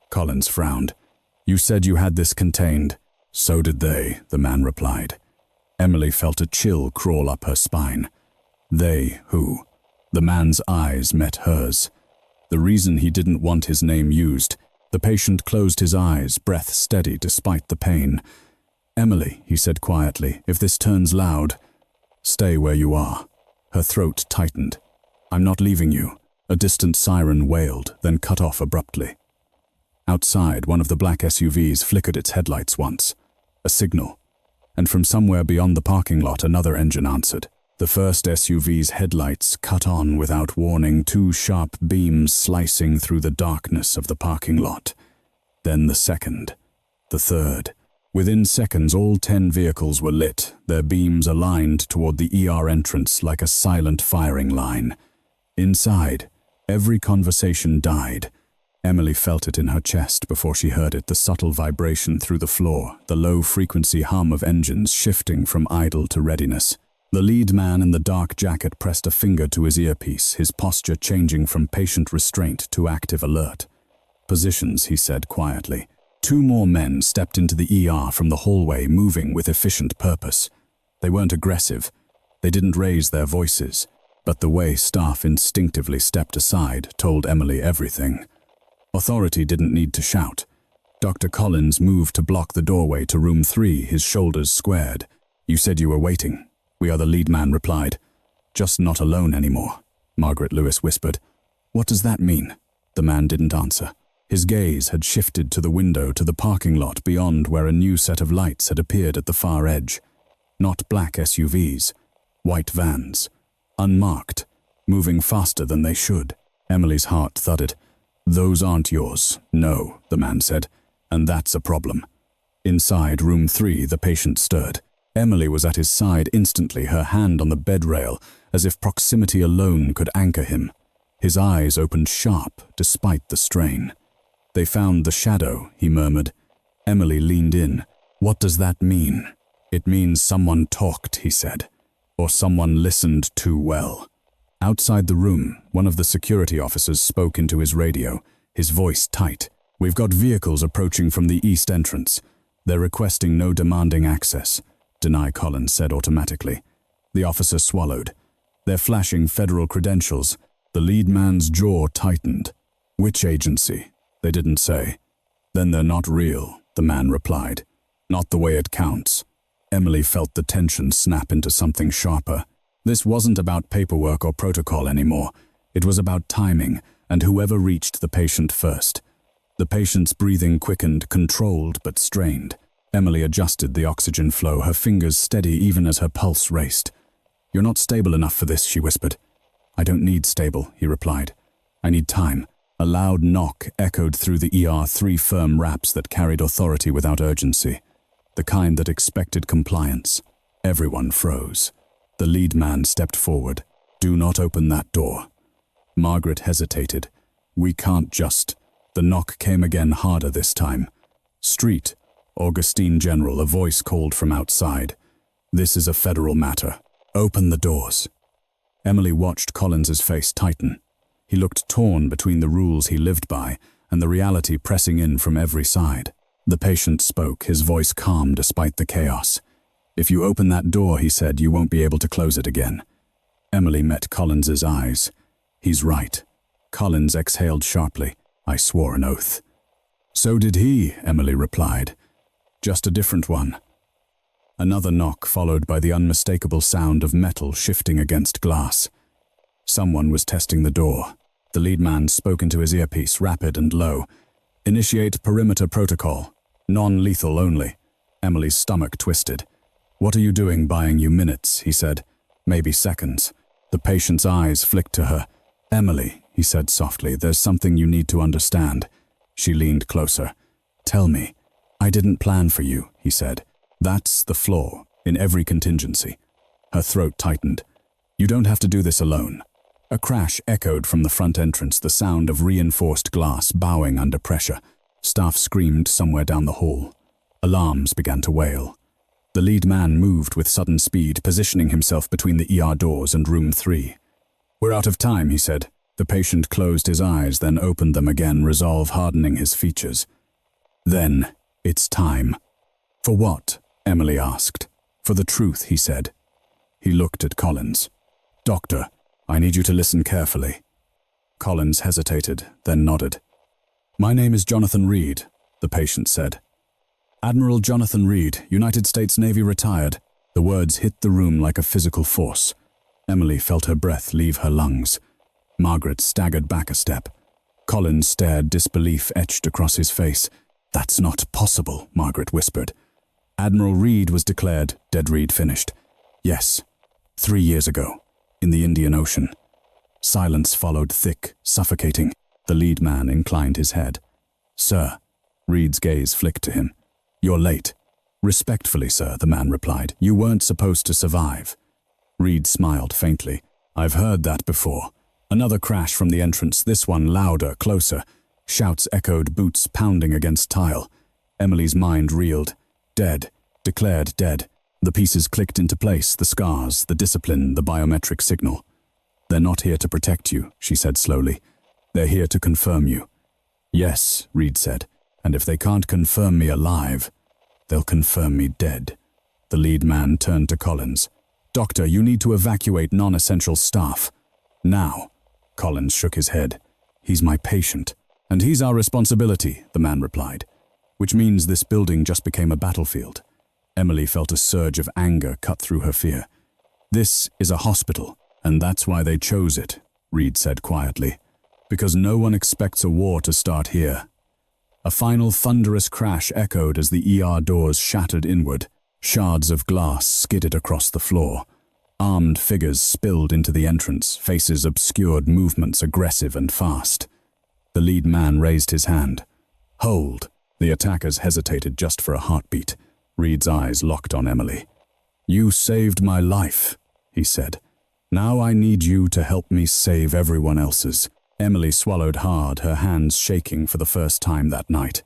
Collins frowned. "You said you had this contained." "So did they," the man replied. Emily felt a chill crawl up her spine. "They who?" The man's eyes met hers. The reason he didn't want his name used. The patient closed his eyes, breath steady despite the pain. "Emily," he said quietly, "if this turns loud, stay where you are." Her throat tightened. "I'm not leaving you." A distant siren wailed, then cut off abruptly. Outside, one of the black SUVs flickered its headlights once. A signal. And from somewhere beyond the parking lot, another engine answered. The first SUV's headlights cut on without warning, 2 sharp beams slicing through the darkness of the parking lot. Then the second. The third. Within seconds, all 10 vehicles were lit, their beams aligned toward the ER entrance like a silent firing line. Inside, every conversation died. Emily felt it in her chest before she heard it, the subtle vibration through the floor, the low-frequency hum of engines shifting from idle to readiness. The lead man in the dark jacket pressed a finger to his earpiece, his posture changing from patient restraint to active alert. "Positions," he said quietly. 2 more men stepped into the ER from the hallway, moving with efficient purpose. They weren't aggressive. They didn't raise their voices. But the way staff instinctively stepped aside told Emily everything. Authority didn't need to shout. Dr. Collins moved to block the doorway to room 3, his shoulders squared. "You said you were waiting." "We are," the lead man replied. "Just not alone anymore," Margaret Lewis whispered. "What does that mean?" The man didn't answer. His gaze had shifted to the window, to the parking lot beyond, where a new set of lights had appeared at the far edge. Not black SUVs, white vans. unmarked, moving faster than they should. Emily's heart thudded. "Those aren't yours." "No," the man said, "and that's a problem." Inside room 3, the patient stirred. Emily was at his side instantly, her hand on the bed rail, as if proximity alone could anchor him. His eyes opened sharp, despite the strain. "They found the shadow," he murmured. Emily leaned in. "What does that mean?" "It means someone talked," he said. "Or someone listened too well." Outside the room, one of the security officers spoke into his radio, his voice tight. "We've got vehicles approaching from the east entrance. They're requesting no demanding access," Deny Collins said automatically. The officer swallowed. "They're flashing federal credentials." The lead man's jaw tightened. "Which agency?" "They didn't say." "Then they're not real," the man replied. "Not the way it counts." Emily felt the tension snap into something sharper. This wasn't about paperwork or protocol anymore. It was about timing and whoever reached the patient first. The patient's breathing quickened, controlled but strained. Emily adjusted the oxygen flow, her fingers steady even as her pulse raced. "You're not stable enough for this," she whispered. "I don't need stable," he replied. "I need time." A loud knock echoed through the ER, 3 firm raps that carried authority without urgency, the kind that expected compliance. Everyone froze. The lead man stepped forward. "Do not open that door." Margaret hesitated. "We can't just..." The knock came again, harder this time. "Street, Augustine General," a voice called from outside. "This is a federal matter. Open the doors." Emily watched Collins's face tighten. He looked torn between the rules he lived by and the reality pressing in from every side. The patient spoke, his voice calm despite the chaos. "If you open that door," he said, "you won't be able to close it again." Emily met Collins's eyes. "He's right." Collins exhaled sharply. "I swore an oath." "So did he," Emily replied. "Just a different one." Another knock followed by the unmistakable sound of metal shifting against glass. Someone was testing the door. The lead man spoke into his earpiece, rapid and low. "Initiate perimeter protocol. Non-lethal only." Emily's stomach twisted. "What are you doing buying you minutes?" he said. "Maybe seconds." The patient's eyes flicked to her. "Emily," he said softly, "there's something you need to understand." She leaned closer. "Tell me." "I didn't plan for you," he said. "That's the flaw in every contingency." Her throat tightened. "You don't have to do this alone." A crash echoed from the front entrance, the sound of reinforced glass bowing under pressure. Staff screamed somewhere down the hall. Alarms began to wail. The lead man moved with sudden speed, positioning himself between the ER doors and room 3. "We're out of time," he said. The patient closed his eyes, then opened them again, resolve hardening his features. "Then, it's time." "For what?" Emily asked. "For the truth," he said. He looked at Collins. "Doctor, I need you to listen carefully." Collins hesitated, then nodded. "My name is Jonathan Reed," the patient said. "Admiral Jonathan Reed, United States Navy retired." The words hit the room like a physical force. Emily felt her breath leave her lungs. Margaret staggered back a step. Collins stared, disbelief etched across his face. "That's not possible," Margaret whispered. "Admiral Reed was declared," dead. Reed finished. "Yes, 3 years ago, in the Indian Ocean." Silence followed, thick, suffocating. The lead man inclined his head. "Sir," Reed's gaze flicked to him. "You're late." "Respectfully, sir," the man replied. "You weren't supposed to survive." Reed smiled faintly. "I've heard that before." Another crash from the entrance, this one louder, closer. Shouts echoed, boots pounding against tile. Emily's mind reeled. Dead. Declared dead. The pieces clicked into place, the scars, the discipline, the biometric signal. "They're not here to protect you," she said slowly. "They're here to confirm you." "Yes," Reed said, "and if they can't confirm me alive, they'll confirm me dead." The lead man turned to Collins. "Doctor, you need to evacuate non-essential staff. Now." Collins shook his head. "He's my patient." "And he's our responsibility," the man replied. "Which means this building just became a battlefield." Emily felt a surge of anger cut through her fear. "This is a hospital, and that's why they chose it," Reed said quietly. "Because no one expects a war to start here." A final thunderous crash echoed as the ER doors shattered inward. Shards of glass skidded across the floor. Armed figures spilled into the entrance, faces obscured, movements aggressive and fast. The lead man raised his hand. Hold. The attackers hesitated just for a heartbeat. Reed's eyes locked on Emily. You saved my life, he said. Now I need you to help me save everyone else's. Emily swallowed hard, her hands shaking for the first time that night.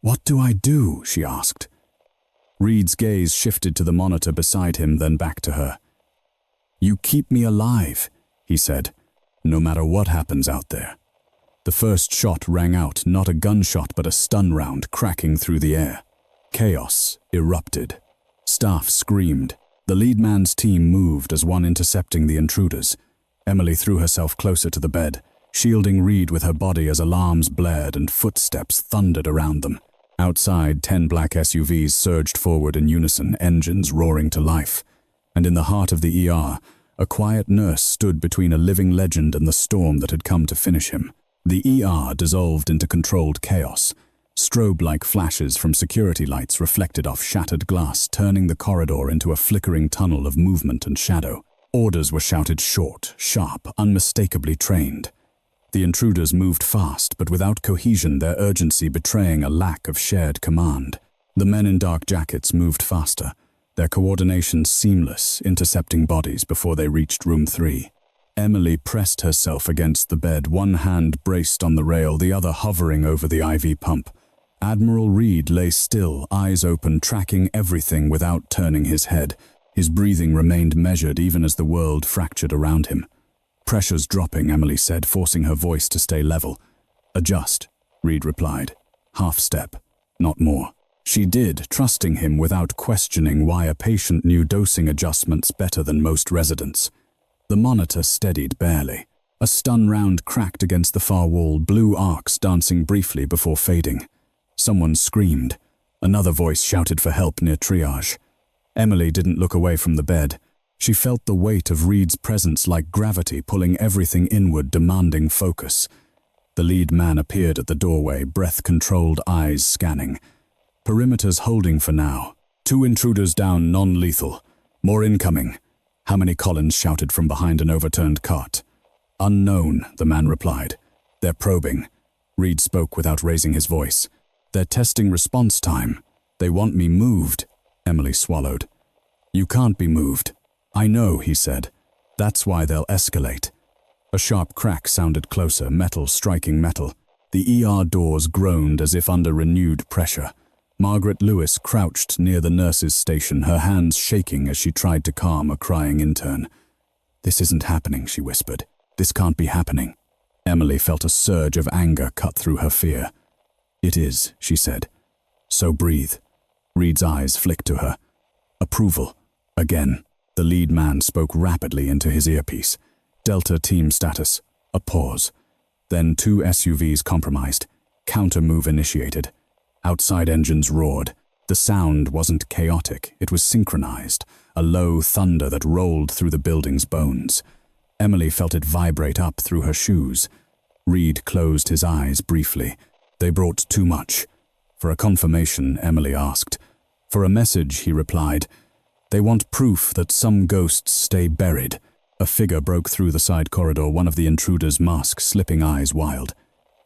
What do I do? She asked. Reed's gaze shifted to the monitor beside him, then back to her. You keep me alive, he said, no matter what happens out there. The first shot rang out, not a gunshot but a stun round cracking through the air. Chaos erupted. Staff screamed. The lead man's team moved as one intercepting the intruders. Emily threw herself closer to the bed, shielding Reed with her body as alarms blared and footsteps thundered around them. Outside, 10 black SUVs surged forward in unison, engines roaring to life. And in the heart of the ER, a quiet nurse stood between a living legend and the storm that had come to finish him. The ER dissolved into controlled chaos. Strobe-like flashes from security lights reflected off shattered glass, turning the corridor into a flickering tunnel of movement and shadow. Orders were shouted short, sharp, unmistakably trained. The intruders moved fast, but without cohesion, their urgency betraying a lack of shared command. The men in dark jackets moved faster, their coordination seamless, intercepting bodies before they reached room 3. Emily pressed herself against the bed, one hand braced on the rail, the other hovering over the IV pump. Admiral Reed lay still, eyes open, tracking everything without turning his head. His breathing remained measured even as the world fractured around him. Pressure's dropping, Emily said, forcing her voice to stay level. Adjust, Reed replied. Half step, not more. She did, trusting him without questioning why a patient knew dosing adjustments better than most residents. The monitor steadied barely. A stun round cracked against the far wall, blue arcs dancing briefly before fading. Someone screamed. Another voice shouted for help near triage. Emily didn't look away from the bed. She felt the weight of Reed's presence like gravity pulling everything inward, demanding focus. The lead man appeared at the doorway, breath-controlled eyes scanning. Perimeters holding for now. 2 intruders down, non-lethal. More incoming. How many? Collins shouted from behind an overturned cart. Unknown, the man replied. They're probing. Reed spoke without raising his voice. They're testing response time. They want me moved. Emily swallowed. You can't be moved. I know, he said. That's why they'll escalate. A sharp crack sounded closer, metal striking metal. The ER doors groaned as if under renewed pressure. Margaret Lewis crouched near the nurse's station, her hands shaking as she tried to calm a crying intern. This isn't happening, she whispered. This can't be happening. Emily felt a surge of anger cut through her fear. It is, she said. So breathe. Reed's eyes flicked to her. Approval. Again. The lead man spoke rapidly into his earpiece. Delta team status. A pause. Then 2 SUVs compromised. Counter-move initiated. Outside engines roared. The sound wasn't chaotic, it was synchronized, a low thunder that rolled through the building's bones. Emily felt it vibrate up through her shoes. Reed closed his eyes briefly. They brought too much. For a confirmation, Emily asked. For a message, he replied. They want proof that some ghosts stay buried. A figure broke through the side corridor, one of the intruder's masks, slipping eyes wild.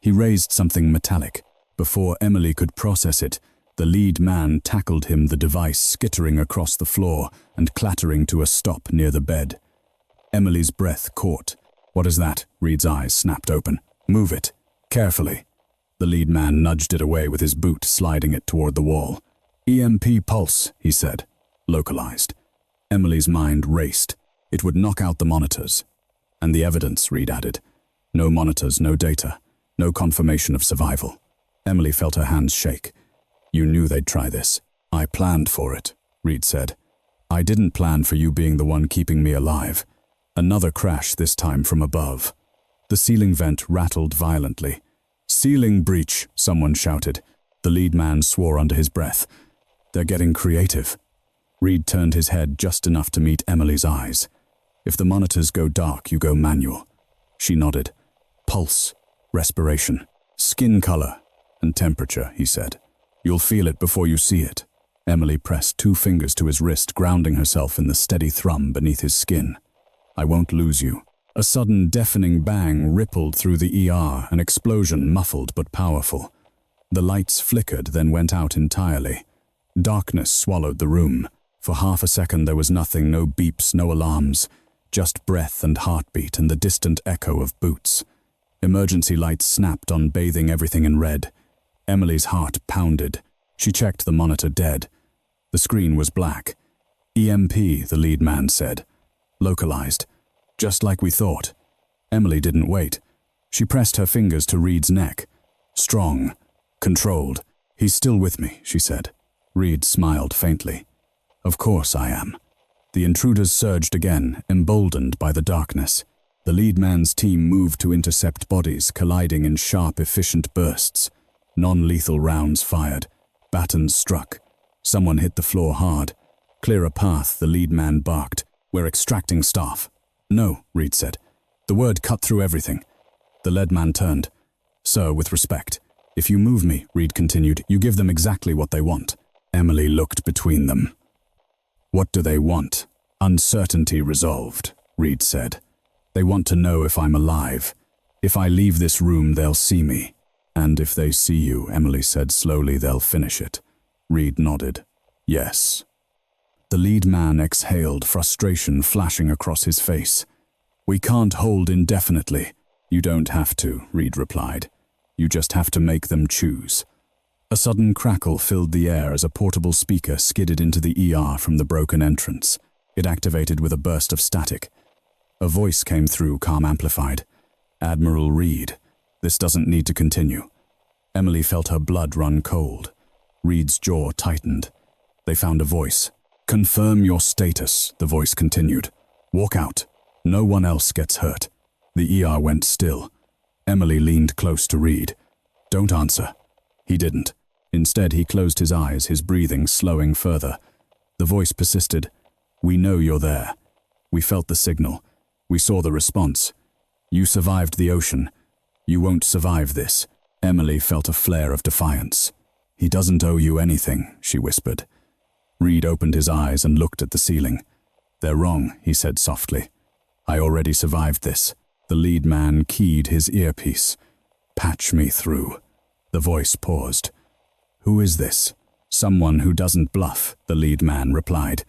He raised something metallic. Before Emily could process it, the lead man tackled him, the device skittering across the floor and clattering to a stop near the bed. Emily's breath caught. What is that? Reed's eyes snapped open. Move it. Carefully. The lead man nudged it away with his boot, sliding it toward the wall. EMP pulse, he said. Localized. Emily's mind raced. It would knock out the monitors. And the evidence, Reed added. No monitors, no data, no confirmation of survival. Emily felt her hands shake. You knew they'd try this. I planned for it, Reed said. I didn't plan for you being the one keeping me alive. Another crash, this time from above. The ceiling vent rattled violently. Ceiling breach, someone shouted. The lead man swore under his breath. They're getting creative. Reed turned his head just enough to meet Emily's eyes. If the monitors go dark, you go manual. She nodded. Pulse, respiration, skin color, and temperature, he said. You'll feel it before you see it. Emily pressed 2 fingers to his wrist, grounding herself in the steady thrum beneath his skin. I won't lose you. A sudden deafening bang rippled through the ER, an explosion muffled but powerful. The lights flickered, then went out entirely. Darkness swallowed the room. For half a second there was nothing, no beeps, no alarms, just breath and heartbeat and the distant echo of boots. Emergency lights snapped on, bathing everything in red. Emily's heart pounded. She checked the monitor. Dead. The screen was black. EMP, the lead man said. Localized. Just like we thought. Emily didn't wait. She pressed her fingers to Reed's neck. Strong. Controlled. He's still with me, she said. Reed smiled faintly. Of course I am. The intruders surged again, emboldened by the darkness. The lead man's team moved to intercept bodies, colliding in sharp, efficient bursts. Non-lethal rounds fired. Batons struck. Someone hit the floor hard. Clear a path, the lead man barked. We're extracting staff. No, Reed said. The word cut through everything. The lead man turned. Sir, with respect. If you move me, Reed continued, you give them exactly what they want. Emily looked between them. What do they want? Uncertainty resolved, Reed said. They want to know if I'm alive. If I leave this room, they'll see me. And if they see you, Emily said slowly, they'll finish it. Reed nodded. Yes. The lead man exhaled, frustration flashing across his face. We can't hold indefinitely. You don't have to, Reed replied. You just have to make them choose. A sudden crackle filled the air as a portable speaker skidded into the ER from the broken entrance. It activated with a burst of static. A voice came through, calm amplified. Admiral Reed, this doesn't need to continue. Emily felt her blood run cold. Reed's jaw tightened. They found a voice. Confirm your status, the voice continued. Walk out. No one else gets hurt. The ER went still. Emily leaned close to Reed. Don't answer. He didn't. Instead, he closed his eyes, his breathing slowing further. The voice persisted. We know you're there. We felt the signal. We saw the response. You survived the ocean. You won't survive this. Emily felt a flare of defiance. He doesn't owe you anything, she whispered. Reed opened his eyes and looked at the ceiling. They're wrong, he said softly. I already survived this. The lead man keyed his earpiece. Patch me through. The voice paused. Who is this? Someone who doesn't bluff, the lead man replied.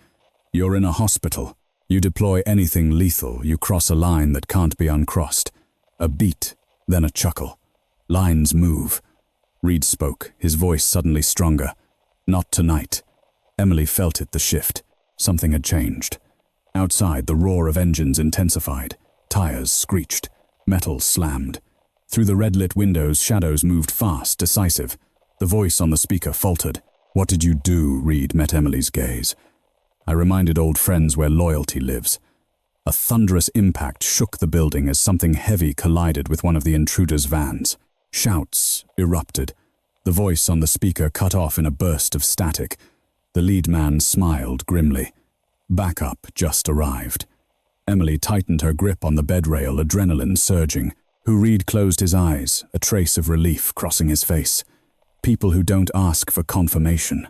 You're in a hospital. You deploy anything lethal, you cross a line that can't be uncrossed. A beat, then a chuckle. Lines move. Reed spoke, his voice suddenly stronger. Not tonight. Emily felt it, the shift. Something had changed. Outside, the roar of engines intensified. Tires screeched. Metal slammed. Through the red-lit windows, shadows moved fast, decisive. The voice on the speaker faltered. What did you do? Reed met Emily's gaze. I reminded old friends where loyalty lives. A thunderous impact shook the building as something heavy collided with one of the intruders' vans. Shouts erupted. The voice on the speaker cut off in a burst of static. The lead man smiled grimly. Backup just arrived. Emily tightened her grip on the bed rail, adrenaline surging. Reed closed his eyes, a trace of relief crossing his face. People who don't ask for confirmation.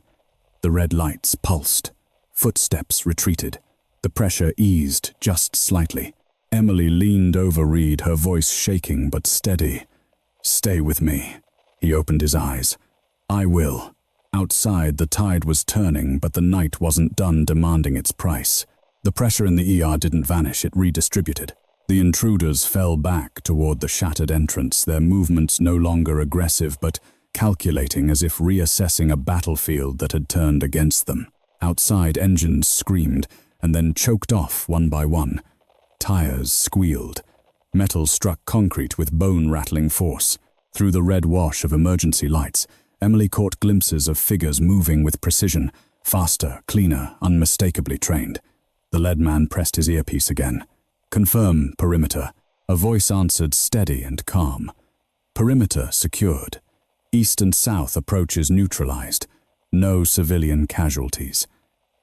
The red lights pulsed. Footsteps retreated. The pressure eased just slightly. Emily leaned over Reed, her voice shaking but steady. Stay with me. He opened his eyes. I will. Outside, the tide was turning, but the night wasn't done demanding its price. The pressure in the ER didn't vanish, it redistributed. The intruders fell back toward the shattered entrance, their movements no longer aggressive but calculating, as if reassessing a battlefield that had turned against them. Outside, engines screamed and then choked off one by one. Tires squealed. Metal struck concrete with bone-rattling force. Through the red wash of emergency lights, Emily caught glimpses of figures moving with precision, faster, cleaner, unmistakably trained. The lead man pressed his earpiece again. Confirm perimeter. A voice answered, steady and calm. Perimeter secured. East and south approaches neutralized. No civilian casualties.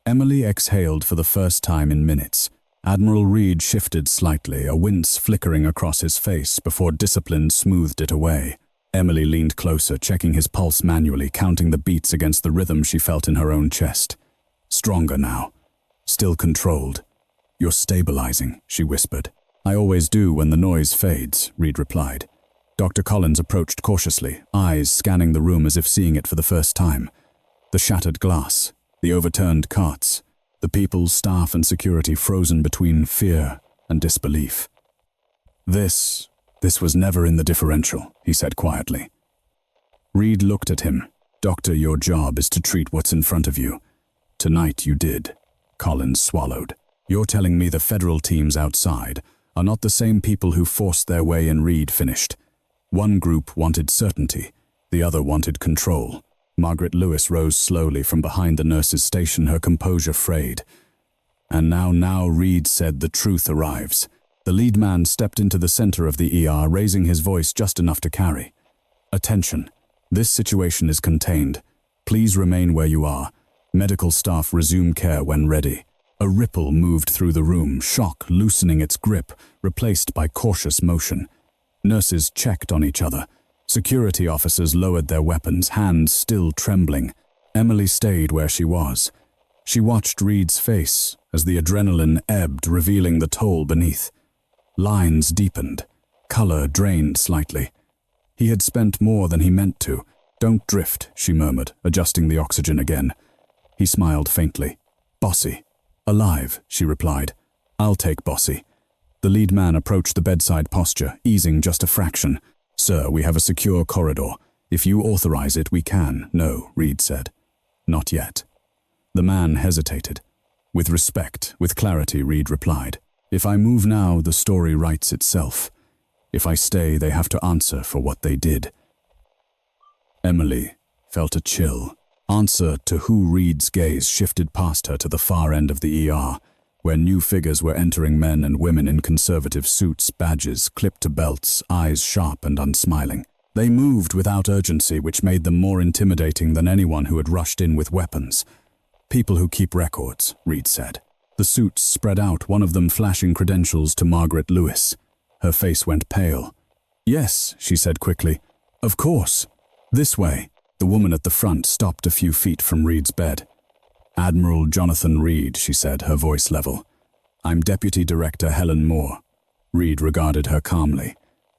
Emily exhaled for the first time in minutes. Admiral Reed shifted slightly, a wince flickering across his face before discipline smoothed it away. Emily leaned closer, checking his pulse manually, counting the beats against the rhythm she felt in her own chest. Stronger now. Still controlled. "You're stabilizing," she whispered. "I always do when the noise fades," Reed replied. Dr. Collins approached cautiously, eyes scanning the room as if seeing it for the first time. The shattered glass, the overturned carts, the people, staff and security frozen between fear and disbelief. This was never in the differential," he said quietly. Reed looked at him. "Doctor, your job is to treat what's in front of you. Tonight you did." Collins swallowed. "You're telling me the federal teams outside are not the same people who forced their way in?" Reed finished. One group wanted certainty, the other wanted control. Margaret Lewis rose slowly from behind the nurse's station, her composure frayed. "And now, Reed said, the truth arrives." The lead man stepped into the center of the ER, raising his voice just enough to carry. "Attention. This situation is contained. Please remain where you are. Medical staff resume care when ready." A ripple moved through the room, shock loosening its grip, replaced by cautious motion. Nurses checked on each other. Security officers lowered their weapons, hands still trembling. Emily stayed where she was. She watched Reed's face as the adrenaline ebbed, revealing the toll beneath. Lines deepened, color drained slightly. He had spent more than he meant to. "Don't drift," she murmured, adjusting the oxygen again. He smiled faintly. "Bossy." "Alive," she replied. "I'll take Bossy." The lead man approached the bedside posture, easing just a fraction. "Sir, we have a secure corridor. If you authorize it, we can." "No," Reed said. "Not yet." The man hesitated. "With respect, with clarity," Reed replied. "If I move now, the story writes itself. If I stay, they have to answer for what they did." Emily felt a chill. Answer to who? Reed's gaze shifted past her to the far end of the ER, where new figures were entering, men and women in conservative suits, badges clipped to belts, eyes sharp and unsmiling. They moved without urgency, which made them more intimidating than anyone who had rushed in with weapons. "People who keep records," Reed said. The suits spread out, one of them flashing credentials to Margaret Lewis. Her face went pale. "Yes," she said quickly. "Of course. This way." The woman at the front stopped a few feet from Reed's bed. "Admiral Jonathan Reed," she said, her voice level. "I'm Deputy Director Helen Moore." Reed regarded her calmly.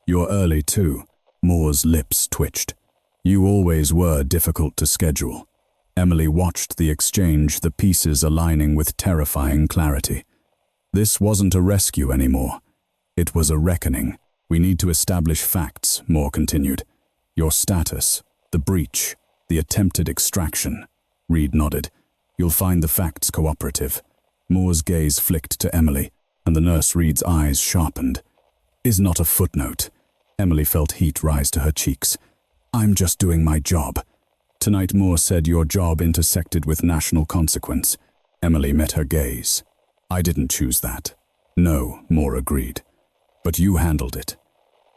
"You're early too." Moore's lips twitched. "You always were difficult to schedule." Emily watched the exchange, the pieces aligning with terrifying clarity. "This wasn't a rescue anymore. It was a reckoning. We need to establish facts," Moore continued. "Your status, the breach, the attempted extraction." Reed nodded. "You'll find the facts cooperative." Moore's gaze flicked to Emily, and the nurse Reed's eyes sharpened. "Is not a footnote." Emily felt heat rise to her cheeks. "I'm just doing my job." Tonight, Moore said, your job intersected with national consequence. Emily met her gaze. "I didn't choose that." "No," Moore agreed. "But you handled it."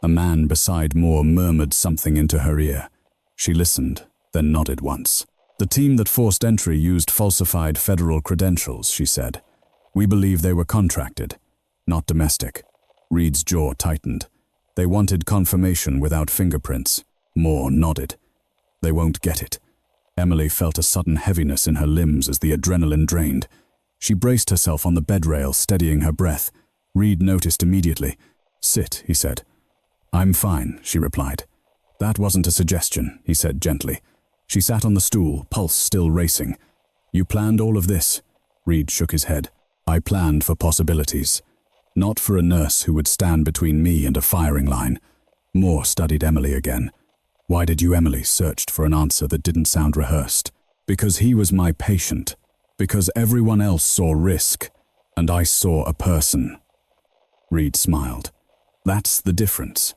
A man beside Moore murmured something into her ear. She listened, then nodded once. "The team that forced entry used falsified federal credentials," she said. "We believe they were contracted, not domestic." Reed's jaw tightened. "They wanted confirmation without fingerprints." Moore nodded. "They won't get it." Emily felt a sudden heaviness in her limbs as the adrenaline drained. She braced herself on the bed rail, steadying her breath. Reed noticed immediately. "Sit," he said. "I'm fine," she replied. "That wasn't a suggestion," he said gently. She sat on the stool, pulse still racing. "You planned all of this?" Reed shook his head. "I planned for possibilities. Not for a nurse who would stand between me and a firing line." Moore studied Emily again. "Why did you?" Emily searched for an answer that didn't sound rehearsed. "Because he was my patient. Because everyone else saw risk, and I saw a person." Reed smiled. "That's the difference."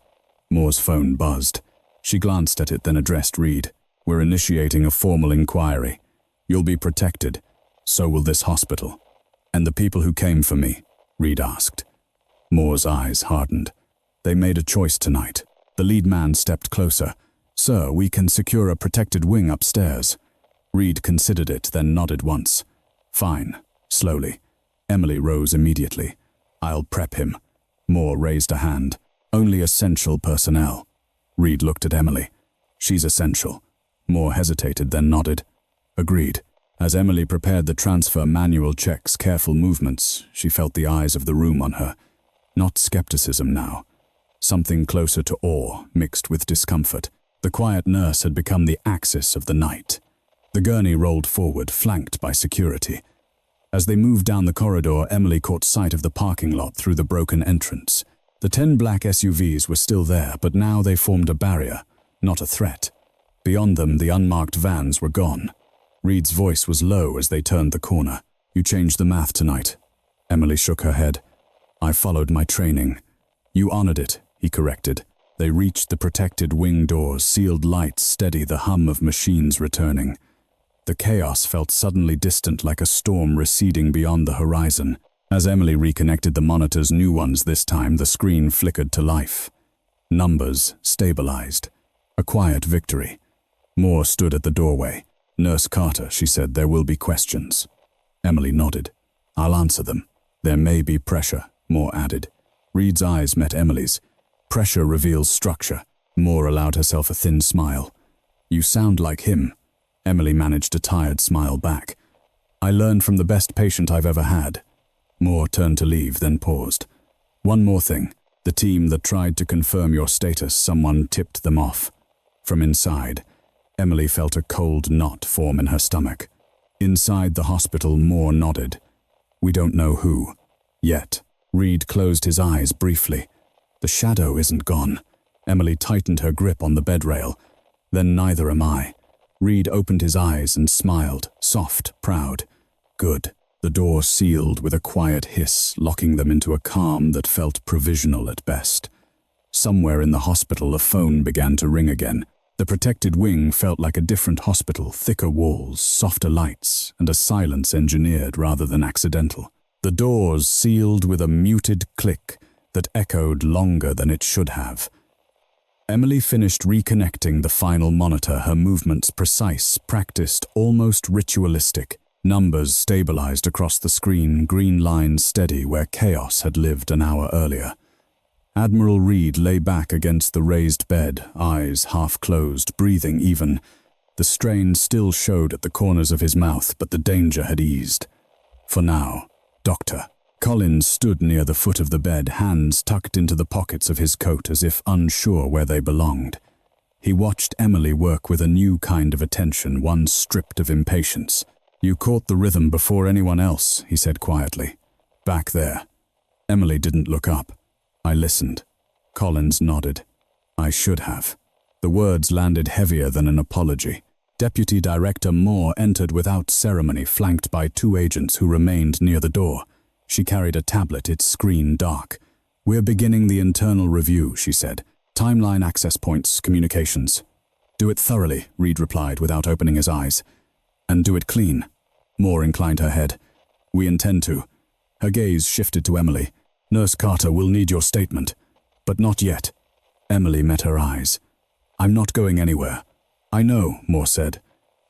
Moore's phone buzzed. She glanced at it, then addressed Reed. "We're initiating a formal inquiry. You'll be protected. So will this hospital." "And the people who came for me?" Reed asked. Moore's eyes hardened. "They made a choice tonight." The lead man stepped closer. "Sir, we can secure a protected wing upstairs." Reed considered it, then nodded once. "Fine." Slowly. Emily rose immediately. "I'll prep him." Moore raised a hand. "Only essential personnel." Reed looked at Emily. She's essential. Moore hesitated, then nodded. Agreed. As Emily prepared the transfer manual checks, careful movements, she felt the eyes of the room on her. Not skepticism now. Something closer to awe, mixed with discomfort. The quiet nurse had become the axis of the night. The gurney rolled forward, flanked by security. As they moved down the corridor, Emily caught sight of the parking lot through the broken entrance. The 10 black SUVs were still there, but now they formed a barrier, not a threat. Beyond them, the unmarked vans were gone. Reed's voice was low as they turned the corner. You changed the math tonight. Emily shook her head. I followed my training. You honored it, he corrected. They reached the protected wing doors, sealed lights steady the hum of machines returning. The chaos felt suddenly distant, like a storm receding beyond the horizon. As Emily reconnected the monitors, new ones this time, the screen flickered to life. Numbers stabilized. A quiet victory. Moore stood at the doorway. Nurse Carter, she said, there will be questions. Emily nodded. I'll answer them. There may be pressure, Moore added. Reed's eyes met Emily's. Pressure reveals structure. Moore allowed herself a thin smile. You sound like him. Emily managed a tired smile back. I learned from the best patient I've ever had. Moore turned to leave, then paused. One more thing. The team that tried to confirm your status, someone tipped them off. From inside, Emily felt a cold knot form in her stomach. Inside the hospital, Moore nodded. We don't know who. Yet. Reed closed his eyes briefly. The shadow isn't gone. Emily tightened her grip on the bed rail. Then neither am I. Reed opened his eyes and smiled, soft, proud. Good. The door sealed with a quiet hiss, locking them into a calm that felt provisional at best. Somewhere in the hospital, a phone began to ring again. The protected wing felt like a different hospital, thicker walls, softer lights, and a silence engineered rather than accidental. The doors sealed with a muted click that echoed longer than it should have. Emily finished reconnecting the final monitor, her movements precise, practiced, almost ritualistic. Numbers stabilized across the screen, green lines steady where chaos had lived an hour earlier. Admiral Reed lay back against the raised bed, eyes half closed, breathing even. The strain still showed at the corners of his mouth, but the danger had eased. For now, Doctor. Collins stood near the foot of the bed, hands tucked into the pockets of his coat as if unsure where they belonged. He watched Emily work with a new kind of attention, one stripped of impatience. You caught the rhythm before anyone else, he said quietly. Back there. Emily didn't look up. I listened. Collins nodded. I should have. The words landed heavier than an apology. Deputy Director Moore entered without ceremony, flanked by 2 agents who remained near the door. She carried a tablet, its screen dark. We're beginning the internal review, she said. Timeline, access points, communications. Do it thoroughly, Reed replied without opening his eyes. And do it clean. Moore inclined her head. We intend to. Her gaze shifted to Emily. Nurse Carter will need your statement. But not yet. Emily met her eyes. I'm not going anywhere. I know, Moore said.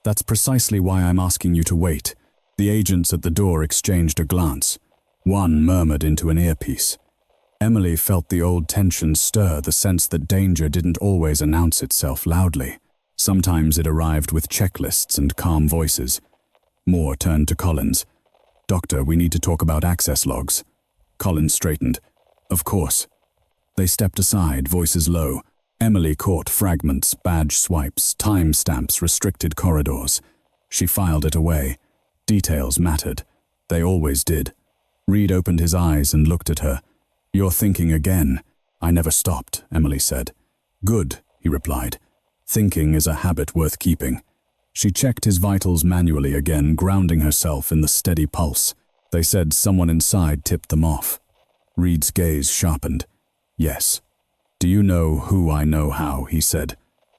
That's precisely why I'm asking you to wait. The agents at the door exchanged a glance. One murmured into an earpiece. Emily felt the old tension stir, the sense that danger didn't always announce itself loudly. Sometimes it arrived with checklists and calm voices. Moore turned to Collins. Doctor, we need to talk about access logs. Collins straightened. Of course. They stepped aside, voices low. Emily caught fragments, badge swipes, time stamps, restricted corridors. She filed it away. Details mattered. They always did. Reed opened his eyes and looked at her. You're thinking again. I never stopped, Emily said. Good, he replied. Thinking is a habit worth keeping. She checked his vitals manually again, grounding herself in the steady pulse. They said someone inside tipped them off. Reed's gaze sharpened. Yes. Do you know who I know how, he said.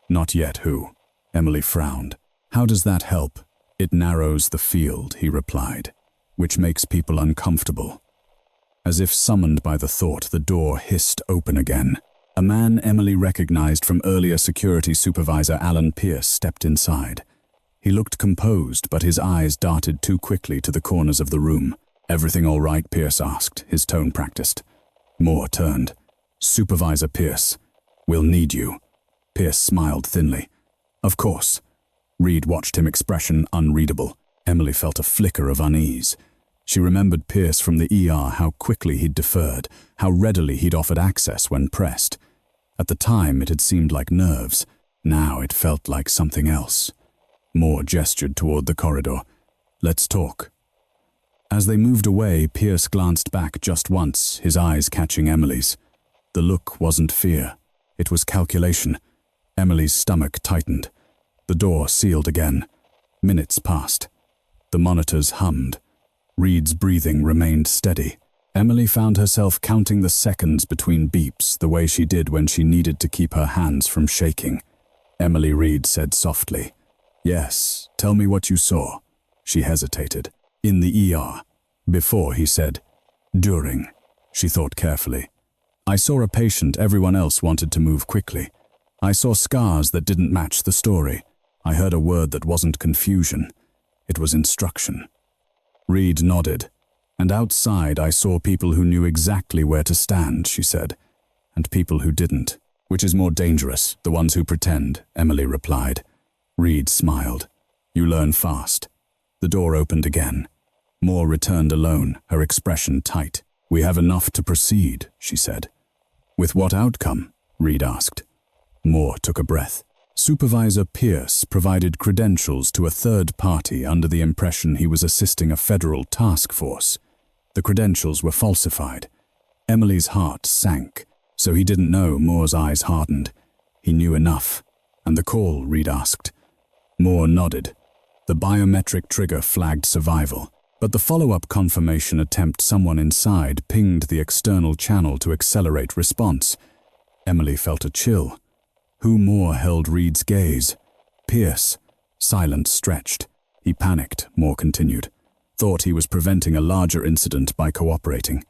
Not yet who. Emily frowned. How does that help? It narrows the field, he replied, which makes people uncomfortable. As if summoned by the thought, the door hissed open again. A man Emily recognized from earlier security supervisor Alan Pierce stepped inside. He looked composed, but his eyes darted too quickly to the corners of the room. Everything all right, Pierce asked, his tone practiced. Moore turned. Supervisor Pierce, we'll need you. Pierce smiled thinly. Of course. Reed watched him, expression unreadable. Emily felt a flicker of unease. She remembered Pierce from the ER, how quickly he'd deferred, how readily he'd offered access when pressed. At the time, it had seemed like nerves. Now it felt like something else. Moore gestured toward the corridor. Let's talk. As they moved away, Pierce glanced back just once, his eyes catching Emily's. The look wasn't fear. It was calculation. Emily's stomach tightened. The door sealed again. Minutes passed. The monitors hummed. Reed's breathing remained steady. Emily found herself counting the seconds between beeps, the way she did when she needed to keep her hands from shaking. Emily, Reed said softly. Yes, tell me what you saw. She hesitated. In the ER. Before, he said. During. She thought carefully. I saw a patient everyone else wanted to move quickly. I saw scars that didn't match the story. I heard a word that wasn't confusion. It was instruction. Reed nodded. And outside I saw people who knew exactly where to stand, she said. And people who didn't. Which is more dangerous, the ones who pretend, Emily replied. Reed smiled. You learn fast. The door opened again. Moore returned alone, her expression tight. We have enough to proceed, she said. With what outcome? Reed asked. Moore took a breath. Supervisor Pierce provided credentials to a third party under the impression he was assisting a federal task force. The credentials were falsified. Emily's heart sank, so he didn't know. Moore's eyes hardened. He knew enough. And the call, Reed asked. Moore nodded. The biometric trigger flagged survival, but the follow-up confirmation attempt, someone inside pinged the external channel to accelerate response. Emily felt a chill. Who more held Reed's gaze? Pierce. Silence stretched. He panicked, Moore continued. Thought he was preventing a larger incident by cooperating.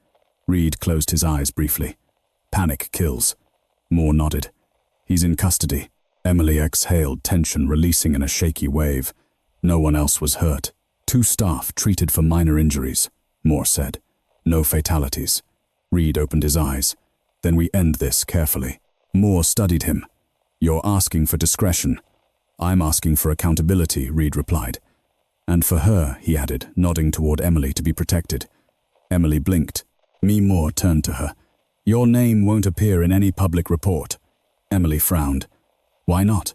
Reed closed his eyes briefly. Panic kills. Moore nodded. He's in custody. Emily exhaled, tension releasing in a shaky wave. No one else was hurt. 2 staff treated for minor injuries, Moore said. No fatalities. Reed opened his eyes. Then we end this carefully. Moore studied him. You're asking for discretion. I'm asking for accountability, Reed replied. And for her, he added, nodding toward Emily to be protected. Emily blinked. Moore turned to her. Your name won't appear in any public report. Emily frowned. Why not?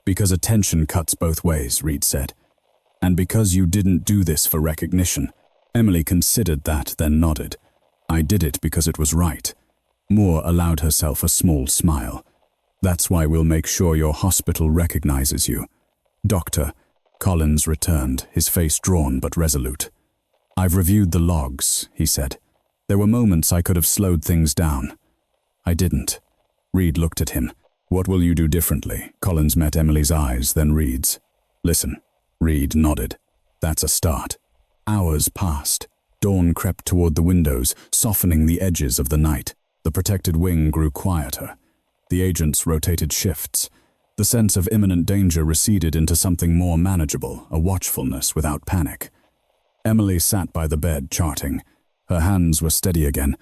Because attention cuts both ways, Reed said. And because you didn't do this for recognition. Emily considered that, then nodded. I did it because it was right. Moore allowed herself a small smile. That's why we'll make sure your hospital recognizes you. Doctor, Collins returned, his face drawn but resolute. I've reviewed the logs, he said. There were moments I could have slowed things down. I didn't. Reed looked at him. What will you do differently? Collins met Emily's eyes, then Reed's. Listen. Reed nodded. That's a start. Hours passed. Dawn crept toward the windows, softening the edges of the night. The protected wing grew quieter. The agents rotated shifts. The sense of imminent danger receded into something more manageable, a watchfulness without panic. Emily sat by the bed, charting. Her hands were steady again.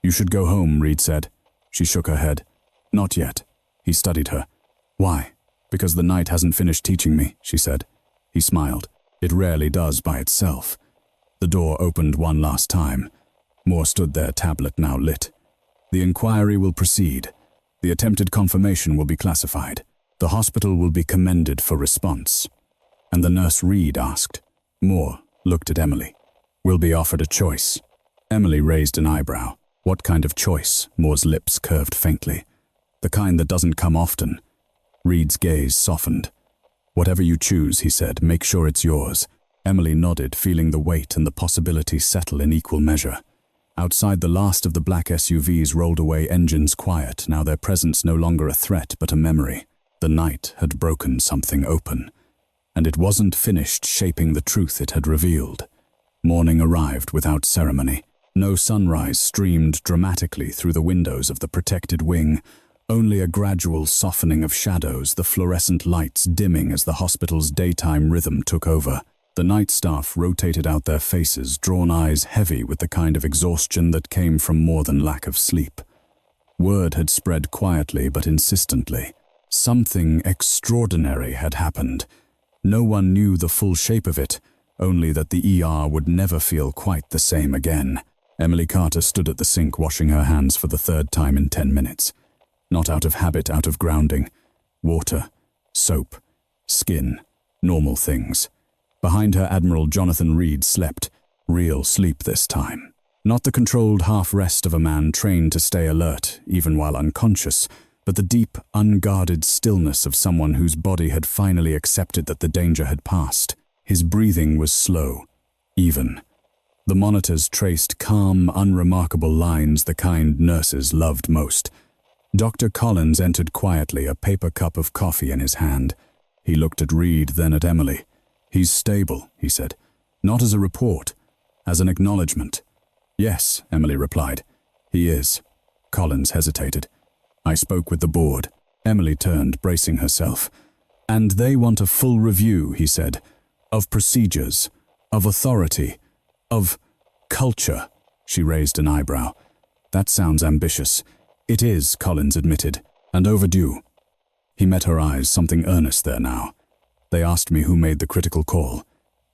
You should go home, Reed said. She shook her head. Not yet. He studied her. Why? Because the night hasn't finished teaching me, she said. He smiled. It rarely does by itself. The door opened one last time. Moore stood there, tablet now lit. The inquiry will proceed. The attempted confirmation will be classified. The hospital will be commended for response. And the nurse Reed asked. Moore looked at Emily. We'll be offered a choice. Emily raised an eyebrow. What kind of choice? Moore's lips curved faintly. The kind that doesn't come often. Reed's gaze softened. Whatever you choose, he said, make sure it's yours. Emily nodded, feeling the weight and the possibility settle in equal measure. Outside, the last of the black SUVs rolled away, engines quiet, now their presence no longer a threat but a memory. The night had broken something open, and it wasn't finished shaping the truth it had revealed. Morning arrived without ceremony. No sunrise streamed dramatically through the windows of the protected wing, only a gradual softening of shadows, the fluorescent lights dimming as the hospital's daytime rhythm took over. The night staff rotated out their faces, drawn eyes heavy with the kind of exhaustion that came from more than lack of sleep. Word had spread quietly but insistently. Something extraordinary had happened. No one knew the full shape of it, only that the ER would never feel quite the same again. Emily Carter stood at the sink washing her hands for the third time in 10 minutes. Not out of habit, out of grounding. Water, soap, skin, normal things. Behind her, Admiral Jonathan Reed slept. Real sleep this time. Not the controlled half-rest of a man trained to stay alert, even while unconscious, but the deep, unguarded stillness of someone whose body had finally accepted that the danger had passed. His breathing was slow, even. The monitors traced calm, unremarkable lines the kind nurses loved most. Dr. Collins entered quietly, a paper cup of coffee in his hand. He looked at Reed, then at Emily. "He's stable," he said. "Not as a report, as an acknowledgement." "Yes," Emily replied. "He is." Collins hesitated. "I spoke with the board." Emily turned, bracing herself. "And they want a full review," he said, "of procedures, of authority, of culture." She raised an eyebrow. "That sounds ambitious." "It is," Collins admitted, "and overdue." He met her eyes, something earnest there now. "They asked me who made the critical call."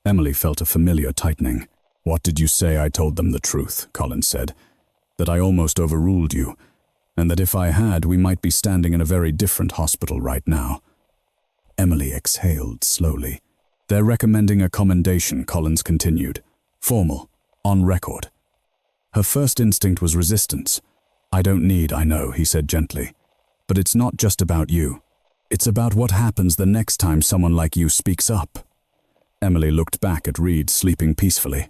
Emily felt a familiar tightening. "What did you say?" "I told them the truth," Collins said. "That I almost overruled you, and that if I had, we might be standing in a very different hospital right now." Emily exhaled slowly. "They're recommending a commendation," Collins continued. "Formal, on record." Her first instinct was resistance. "I know," he said gently. "But it's not just about you. It's about what happens the next time someone like you speaks up." Emily looked back at Reed, sleeping peacefully.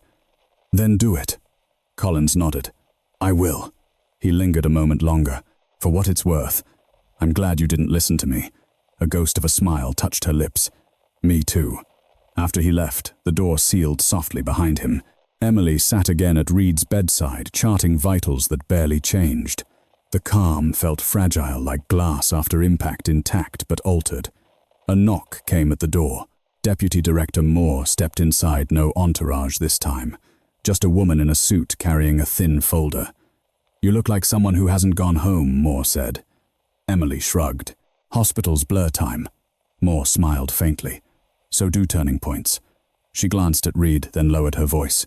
"Then do it." Collins nodded. "I will." He lingered a moment longer. "For what it's worth, I'm glad you didn't listen to me." A ghost of a smile touched her lips. "Me too." After he left, the door sealed softly behind him. Emily sat again at Reed's bedside, charting vitals that barely changed. The calm felt fragile, like glass after impact, intact but altered. A knock came at the door. Deputy Director Moore stepped inside, no entourage this time. Just a woman in a suit carrying a thin folder. "You look like someone who hasn't gone home," Moore said. Emily shrugged. "Hospital's blur time." Moore smiled faintly. "So do turning points." She glanced at Reed, then lowered her voice.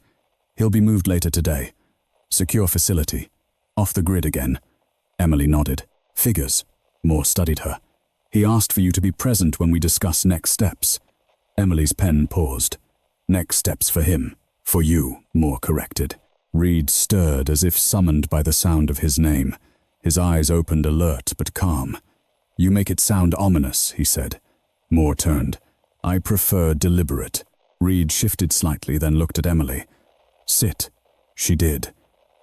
"He'll be moved later today. Secure facility. Off the grid again." Emily nodded. "Figures." Moore studied her. "He asked for you to be present when we discuss next steps." Emily's pen paused. "Next steps for him. For you," Moore corrected. Reed stirred as if summoned by the sound of his name. His eyes opened alert but calm. "You make it sound ominous," he said. Moore turned. "I prefer deliberate." Reed shifted slightly, then looked at Emily. "Sit." She did.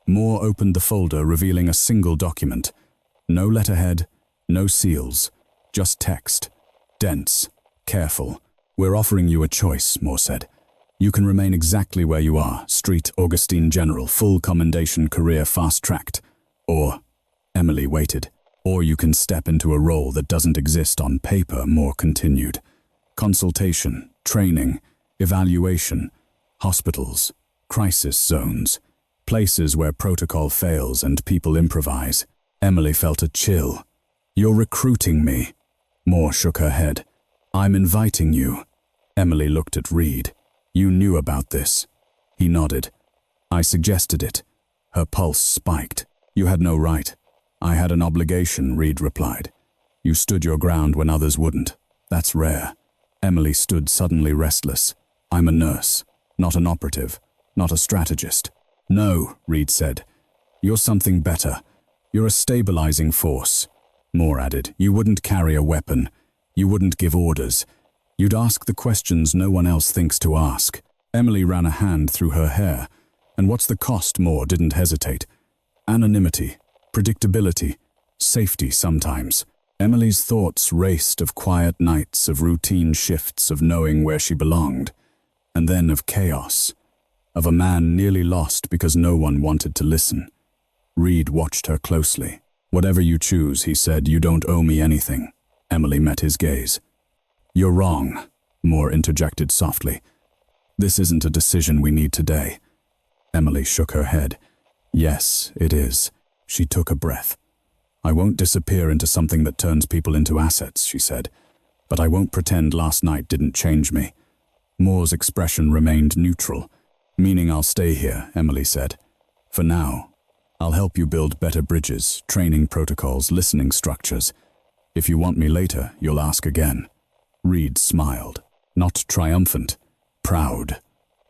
Moore opened the folder, revealing a single document. No letterhead, no seals, just text. Dense, careful. "We're offering you a choice," Moore said. "You can remain exactly where you are, Street Augustine General, full commendation, career fast-tracked. Or," Emily waited, "or you can step into a role that doesn't exist on paper," Moore continued. "Consultation, training, evaluation, hospitals, crisis zones, places where protocol fails and people improvise." Emily felt a chill. "You're recruiting me." Moore shook her head. "I'm inviting you." Emily looked at Reed. "You knew about this." He nodded. "I suggested it." Her pulse spiked. "You had no right." "I had an obligation," Reed replied. "You stood your ground when others wouldn't. That's rare." Emily stood suddenly restless. "I'm a nurse, not an operative, not a strategist." "No," Reed said. "You're something better. You're a stabilizing force." Moore added, "You wouldn't carry a weapon. You wouldn't give orders. You'd ask the questions no one else thinks to ask." Emily ran a hand through her hair. "And what's the cost?" Moore didn't hesitate. "Anonymity, predictability, safety sometimes." Emily's thoughts raced of quiet nights, of routine shifts, of knowing where she belonged. And then of chaos. Of a man nearly lost because no one wanted to listen. Reed watched her closely. "Whatever you choose," he said, "you don't owe me anything." Emily met his gaze. "You're wrong," Moore interjected softly. "This isn't a decision we need today." Emily shook her head. "Yes, it is." She took a breath. I won't disappear into something that turns people into assets, she said. But I won't pretend last night didn't change me. Moore's expression remained neutral. Meaning I'll stay here, Emily said. For now, I'll help you build better bridges, training protocols, listening structures. If you want me later, you'll ask again. Reed smiled. Not triumphant, proud.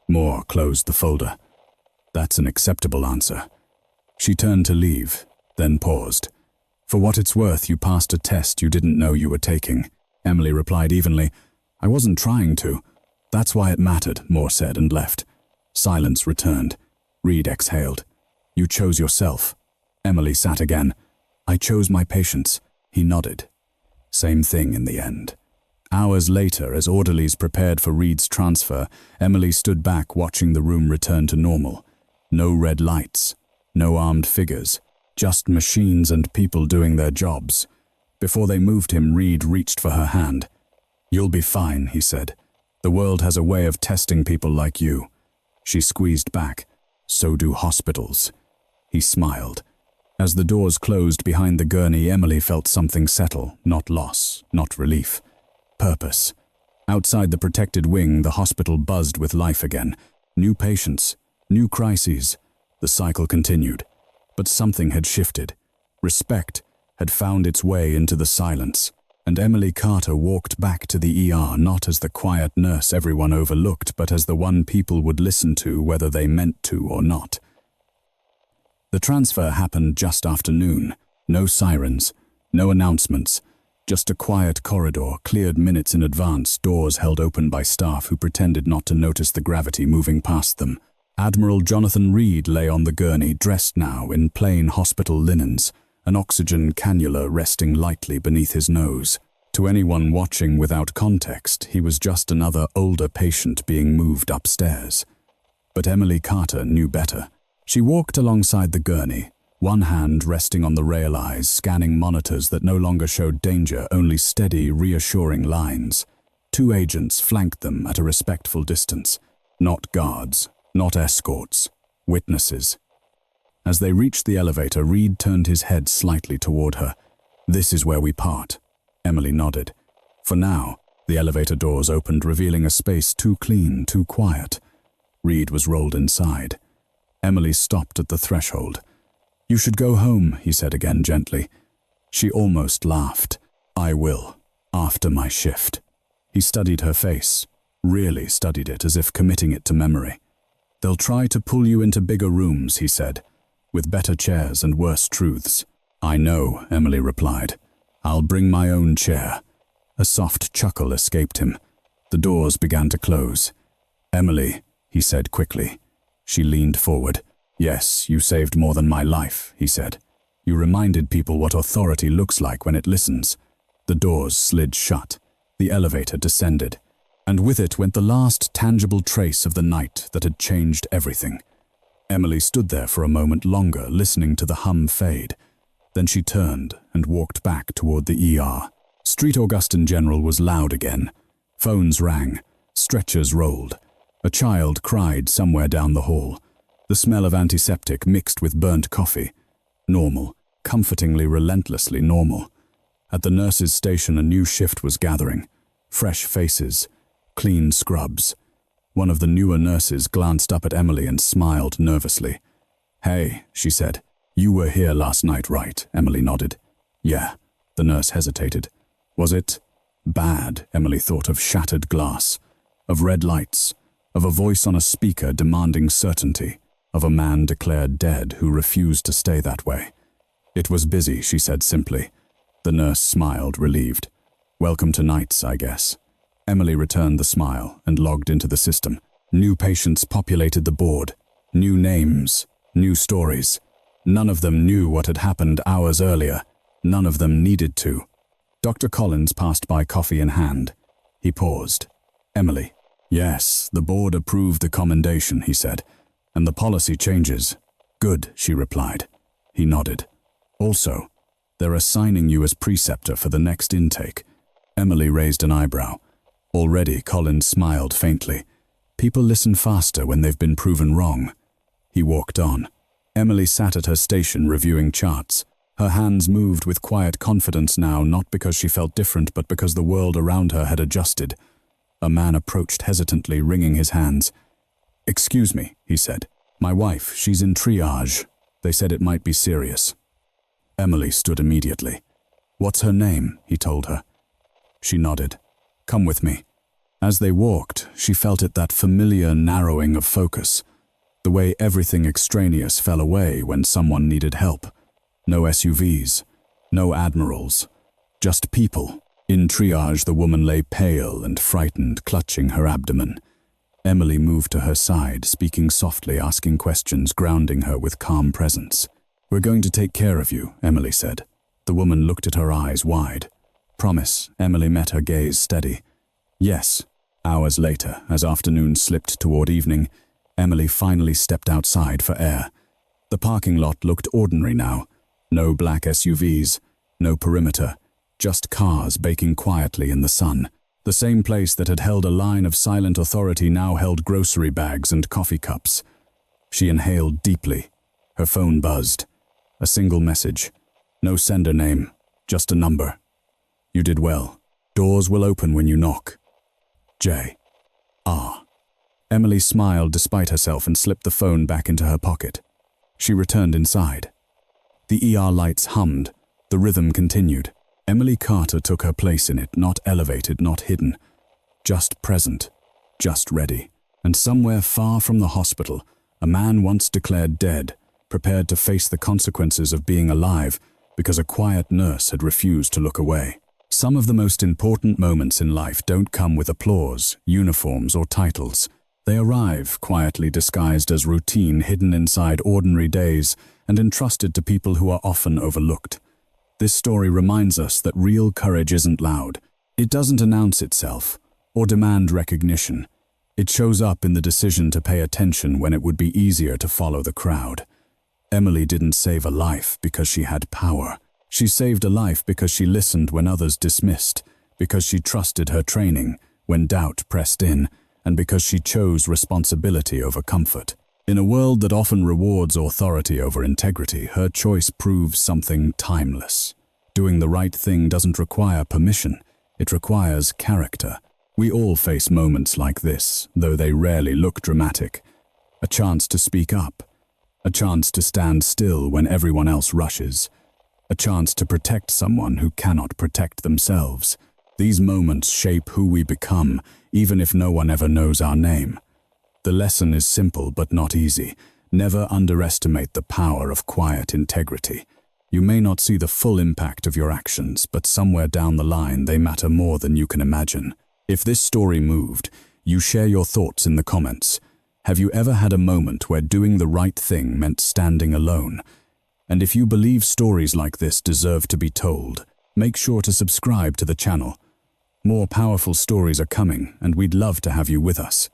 Moore closed the folder. That's an acceptable answer. She turned to leave, then paused. For what it's worth, you passed a test you didn't know you were taking. Emily replied evenly. I wasn't trying to. That's why it mattered, Moore said and left. Silence returned. Reed exhaled. You chose yourself. Emily sat again. I chose my patients. He nodded. Same thing in the end. Hours later, as orderlies prepared for Reed's transfer, Emily stood back watching the room return to normal. No red lights, no armed figures, just machines and people doing their jobs. Before they moved him, Reed reached for her hand. You'll be fine, he said. The world has a way of testing people like you. She squeezed back. So do hospitals. He smiled. As the doors closed behind the gurney, Emily felt something settle, not loss, not relief. Purpose. Outside the protected wing, the hospital buzzed with life again. New patients, new crises. The cycle continued. But something had shifted. Respect had found its way into the silence, and Emily Carter walked back to the ER not as the quiet nurse everyone overlooked, but as the one people would listen to whether they meant to or not. The transfer happened just after noon. No sirens, no announcements, just a quiet corridor, cleared minutes in advance, doors held open by staff who pretended not to notice the gravity moving past them. Admiral Jonathan Reed lay on the gurney, dressed now in plain hospital linens, an oxygen cannula resting lightly beneath his nose. To anyone watching without context, he was just another older patient being moved upstairs. But Emily Carter knew better. She walked alongside the gurney, one hand resting on the rail eyes, scanning monitors that no longer showed danger, only steady, reassuring lines. Two agents flanked them at a respectful distance. Not guards, not escorts, witnesses. As they reached the elevator, Reed turned his head slightly toward her. This is where we part. Emily nodded. For now, the elevator doors opened, revealing a space too clean, too quiet. Reed was rolled inside. Emily stopped at the threshold. You should go home, he said again gently. She almost laughed. I will, after my shift. He studied her face, really studied it as if committing it to memory. They'll try to pull you into bigger rooms, he said, with better chairs and worse truths. I know, Emily replied. I'll bring my own chair. A soft chuckle escaped him. The doors began to close. Emily, he said quickly. She leaned forward. Yes, you saved more than my life, he said. You reminded people what authority looks like when it listens. The doors slid shut. The elevator descended. And with it went the last tangible trace of the night that had changed everything. Emily stood there for a moment longer, listening to the hum fade. Then she turned and walked back toward the ER. Street Augustin General was loud again. Phones rang. Stretchers rolled. A child cried somewhere down the hall. The smell of antiseptic mixed with burnt coffee. Normal, comfortingly, relentlessly normal. At the nurse's station, a new shift was gathering. Fresh faces, clean scrubs. One of the newer nurses glanced up at Emily and smiled nervously. Hey, she said. You were here last night, right? Emily nodded. Yeah. The nurse hesitated. Was it bad? Emily thought of shattered glass, of red lights, of a voice on a speaker demanding certainty, of a man declared dead who refused to stay that way. It was busy, she said simply. The nurse smiled, relieved. Welcome to nights, I guess. Emily returned the smile and logged into the system. New patients populated the board. New names, new stories. None of them knew what had happened hours earlier. None of them needed to. Dr. Collins passed by, coffee in hand. He paused. Emily. Yes, the board approved the commendation, he said. And the policy changes. Good, she replied. He nodded. Also, they're assigning you as preceptor for the next intake. Emily raised an eyebrow. Already, Collins smiled faintly. People listen faster when they've been proven wrong. He walked on. Emily sat at her station reviewing charts. Her hands moved with quiet confidence now, not because she felt different, but because the world around her had adjusted. A man approached hesitantly, wringing his hands. "Excuse me," he said. "My wife, she's in triage. They said it might be serious." Emily stood immediately. "What's her name?" he told her. She nodded. "Come with me." As they walked, she felt it, that familiar narrowing of focus, the way everything extraneous fell away when someone needed help. No SUVs, no Admirals, just people. In triage, the woman lay pale and frightened, clutching her abdomen. Emily moved to her side, speaking softly, asking questions, grounding her with calm presence. "We're going to take care of you," Emily said. The woman looked at her, eyes wide. "Promise." Emily met her gaze steady. "Yes." Hours later, as afternoon slipped toward evening, Emily finally stepped outside for air. The parking lot looked ordinary now. No black SUVs, no perimeter, just cars baking quietly in the sun. The same place that had held a line of silent authority now held grocery bags and coffee cups. She inhaled deeply. Her phone buzzed. A single message. No sender name, just a number. "You did well. Doors will open when you knock. J. R." Emily smiled despite herself and slipped the phone back into her pocket. She returned inside. The ER lights hummed. The rhythm continued. Emily Carter took her place in it, not elevated, not hidden. Just present, just ready. And somewhere far from the hospital, a man once declared dead, prepared to face the consequences of being alive because a quiet nurse had refused to look away. Some of the most important moments in life don't come with applause, uniforms, or titles. They arrive, quietly disguised as routine, hidden inside ordinary days, and entrusted to people who are often overlooked. This story reminds us that real courage isn't loud. It doesn't announce itself or demand recognition. It shows up in the decision to pay attention when it would be easier to follow the crowd. Emily didn't save a life because she had power. She saved a life because she listened when others dismissed, because she trusted her training when doubt pressed in, and because she chose responsibility over comfort. In a world that often rewards authority over integrity, her choice proves something timeless. Doing the right thing doesn't require permission. It requires character. We all face moments like this, though they rarely look dramatic. A chance to speak up. A chance to stand still when everyone else rushes. A chance to protect someone who cannot protect themselves. These moments shape who we become, even if no one ever knows our name. The lesson is simple but not easy. Never underestimate the power of quiet integrity. You may not see the full impact of your actions, but somewhere down the line they matter more than you can imagine. If this story moved, you share your thoughts in the comments. Have you ever had a moment where doing the right thing meant standing alone? And if you believe stories like this deserve to be told, make sure to subscribe to the channel. More powerful stories are coming, and we'd love to have you with us.